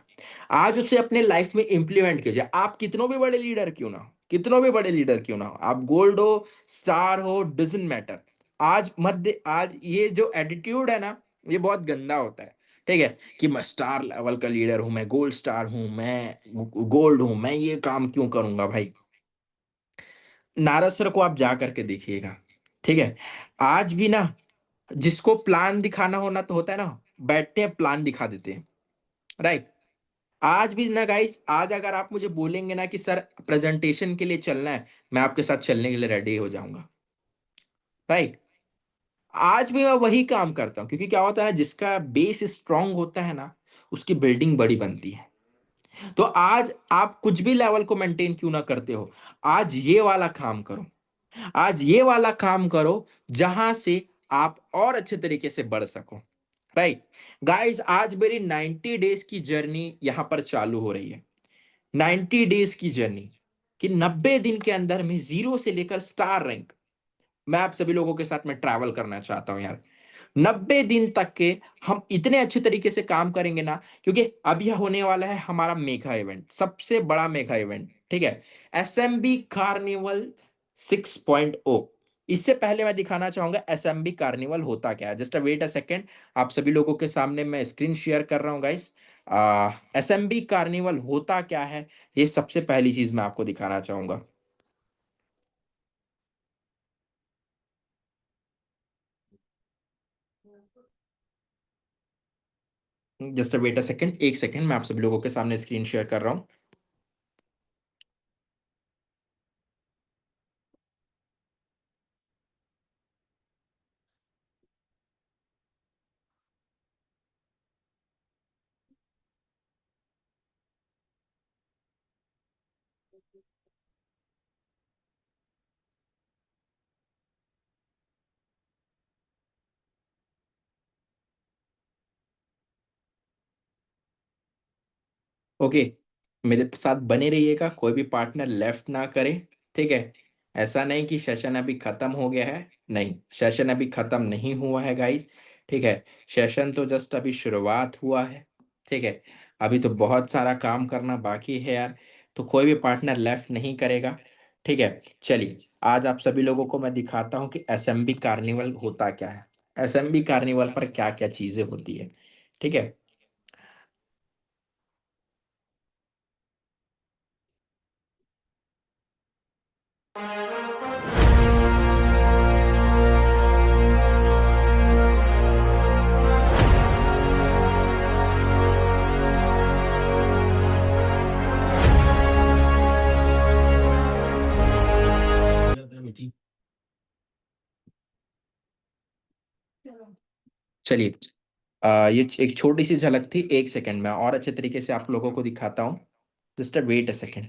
आज उसे अपने लाइफ में इंप्लीमेंट कीजिए। आप कितनों भी बड़े लीडर क्यों ना हो, कितनों भी बड़े लीडर क्यों ना हो, आप गोल्ड हो, स्टार हो, डजंट मैटर। आज ये जो एटीट्यूड है ना, ये बहुत गंदा होता है, ठीक है, कि मैं स्टार लेवल का लीडर हूं, मैं गोल्ड स्टार हूं, मैं गोल्ड हूं, मैं ये काम क्यों करूंगा भाई। नारद सर को आप जा करके देखिएगा, ठीक है। आज भी ना, जिसको प्लान दिखाना होना तो होता है ना, बैठते हैं प्लान दिखा देते हैं, राइट। आज भी ना गाइस, आज अगर आप मुझे बोलेंगे ना कि सर प्रेजेंटेशन के लिए चलना है, मैं आपके साथ चलने के लिए रेडी हो जाऊंगा, राइट। आज भी मैं वही काम करता हूँ, क्योंकि क्या होता है ना, जिसका बेस स्ट्रांग होता है ना, उसकी बिल्डिंग बड़ी बनती है। तो आज आप कुछ भी लेवल को मेंटेन क्यों ना करते हो, आज ये वाला काम करो, आज ये वाला काम करो, जहां से आप और अच्छे तरीके से बढ़ सको, राइट। गाइस, आज मेरी 90 डेज की जर्नी यहां पर चालू हो रही है। 90 डेज की जर्नी, कि 90 दिन के अंदर में जीरो से लेकर स्टार रैंक, मैं आप सभी लोगों के साथ में ट्रैवल करना चाहता हूं यार। 90 दिन तक के हम इतने अच्छे तरीके से काम करेंगे ना, क्योंकि अब यह होने वाला है हमारा मेगा इवेंट, सबसे बड़ा मेगा इवेंट, ठीक है। SMB carnival 6.0। इससे पहले मैं दिखाना चाहूंगा एसएमबी कार्निवल होता क्या है। जस्ट वेट अ सेकेंड, आप सभी लोगों के सामने मैं स्क्रीन शेयर कर रहा हूं गाइस। एसएमबी कार्निवल होता क्या है, ये सबसे पहली चीज मैं आपको दिखाना चाहूंगा। जस्ट वेट अ सेकेंड, एक सेकेंड, मैं आप सभी लोगों के सामने स्क्रीन शेयर कर रहा हूँ। ओके, मेरे साथ बने रहिएगा, कोई भी पार्टनर लेफ्ट ना करे, ठीक है। ऐसा नहीं कि सेशन अभी खत्म हो गया है, नहीं, सेशन अभी खत्म नहीं हुआ है गाइस, ठीक है। सेशन तो जस्ट अभी शुरुआत हुआ है, ठीक है। अभी तो बहुत सारा काम करना बाकी है यार, तो कोई भी पार्टनर लेफ्ट नहीं करेगा, ठीक है। चलिए, आज आप सभी लोगों को मैं दिखाता हूँ कि एसएमबी कार्निवल होता क्या है, एसएमबी कार्निवल पर क्या क्या चीजें होती है, ठीक है। चलिए, ये एक छोटी सी झलक थी, एक सेकंड में और अच्छे तरीके से आप लोगों को दिखाता हूँ। Just wait a second.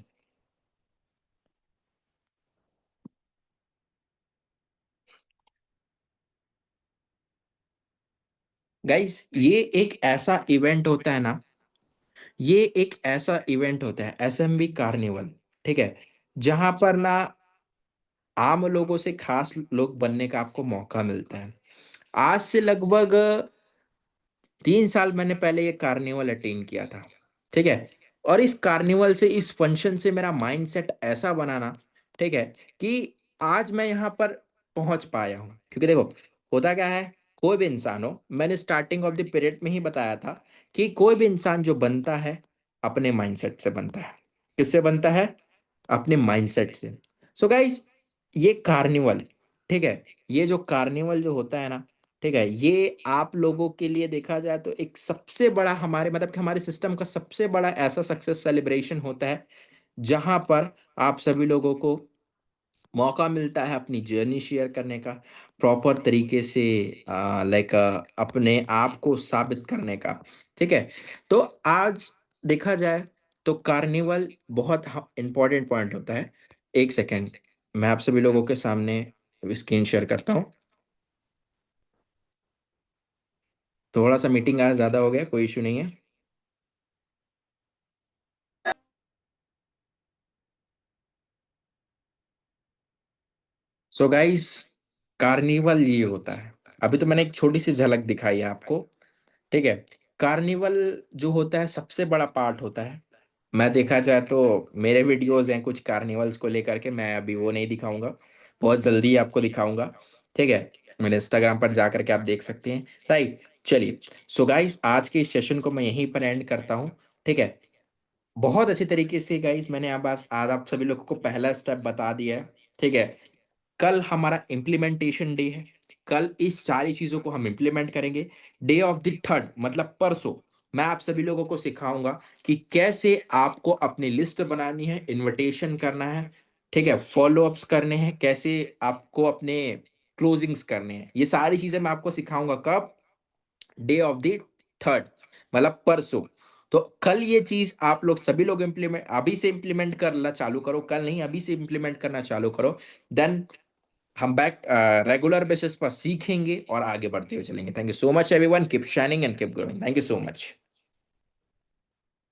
Guys, ये एक ऐसा इवेंट होता है ना, ये एक ऐसा इवेंट होता है एसएमबी कार्निवल, ठीक है, जहां पर ना आम लोगों से खास लोग बनने का आपको मौका मिलता है। आज से लगभग 3 साल मैंने पहले ये कार्निवल अटेंड किया था, ठीक है। और इस कार्निवल से, इस फंक्शन से मेरा माइंडसेट ऐसा बना ना, ठीक है, कि आज मैं यहाँ पर पहुंच पाया हूँ। क्योंकि देखो, होता क्या है, कोई भी इंसान हो, मैंने स्टार्टिंग ऑफ द पीरियड में ही बताया था कि कोई भी इंसान जो बनता है, अपने माइंडसेट से बनता है। किससे बनता है? अपने माइंडसेट से। सो गाइस, ये कार्निवल, ठीक है, ये जो कार्निवल जो होता है ना, ठीक है? ये आप लोगों के लिए देखा जाए तो एक सबसे बड़ा हमारे मतलब कि हमारे सिस्टम का सबसे बड़ा ऐसा सक्सेस सेलिब्रेशन होता है, जहाँ पर आप सभी लोगों को मौका मिलता है अपनी जर्नी शेयर करने का, प्रॉपर तरीके से लाइक अपने आप को साबित करने का, ठीक है? तो आज देखा जाए तो कार्निवल बहुत ह इम्पोर्टेंट पॉइंट होता है। 1 सेकंड, मैं आप सभी लोगों के सामने स्क्रीन शेयर करता हूँ। थोड़ा-सा मीटिंग आज ज़्यादा हो गया, कोई इश्यू नहीं है। सो गाइस, कार्निवल ये होता है। अभी तो मैंने एक छोटी-सी झलक दिखाई है आपको, ठीक है? कार्निवल जो होता है सबसे बड़ा पार्ट होता है। मैं देखा जाए तो मेरे वीडियोज़ हैं कुछ कार्निवल्स को लेकर के, मैं अभी वो नहीं दिखाऊँगा, बहुत जल्दी आपको दिखाऊँगा, ठीक है? मेरे इंस्टाग्राम पर जाकर के आप देख सकते हैं, राइट? चलिए, सो गाइस आज के इस सेशन को मैं यहीं पर एंड करता हूँ, ठीक है? बहुत अच्छे तरीके से गाइस मैंने अब आज आप सभी लोगों को पहला स्टेप बता दिया है, ठीक है? कल हमारा इम्प्लीमेंटेशन डे है। कल इस सारी चीज़ों को हम इम्प्लीमेंट करेंगे। डे ऑफ द 3rd मतलब परसों, मैं आप सभी लोगों को सिखाऊँगा कि कैसे आपको अपनी लिस्ट बनानी है, इन्विटेशन करना है, ठीक है? फ़ॉलो-अप्स करने हैं, कैसे आपको अपने क्लोज़िंग्स करने हैं। ये सारी चीज़ें मैं आपको सिखाऊँगा कब? डे ऑफ द 3rd मतलब परसों। तो कल ये चीज़ आप लोग सभी लोग इम्प्लीमेंट अभी से इम्प्लीमेंट करना चालू करो, कल नहीं अभी से इम्प्लीमेंट करना चालू करो। देन हम रेगुलर बेसिस पर सीखेंगे और आगे बढ़ते हुए चलेंगे। Thank you so much everyone, keep shining and keep growing. Thank you so much.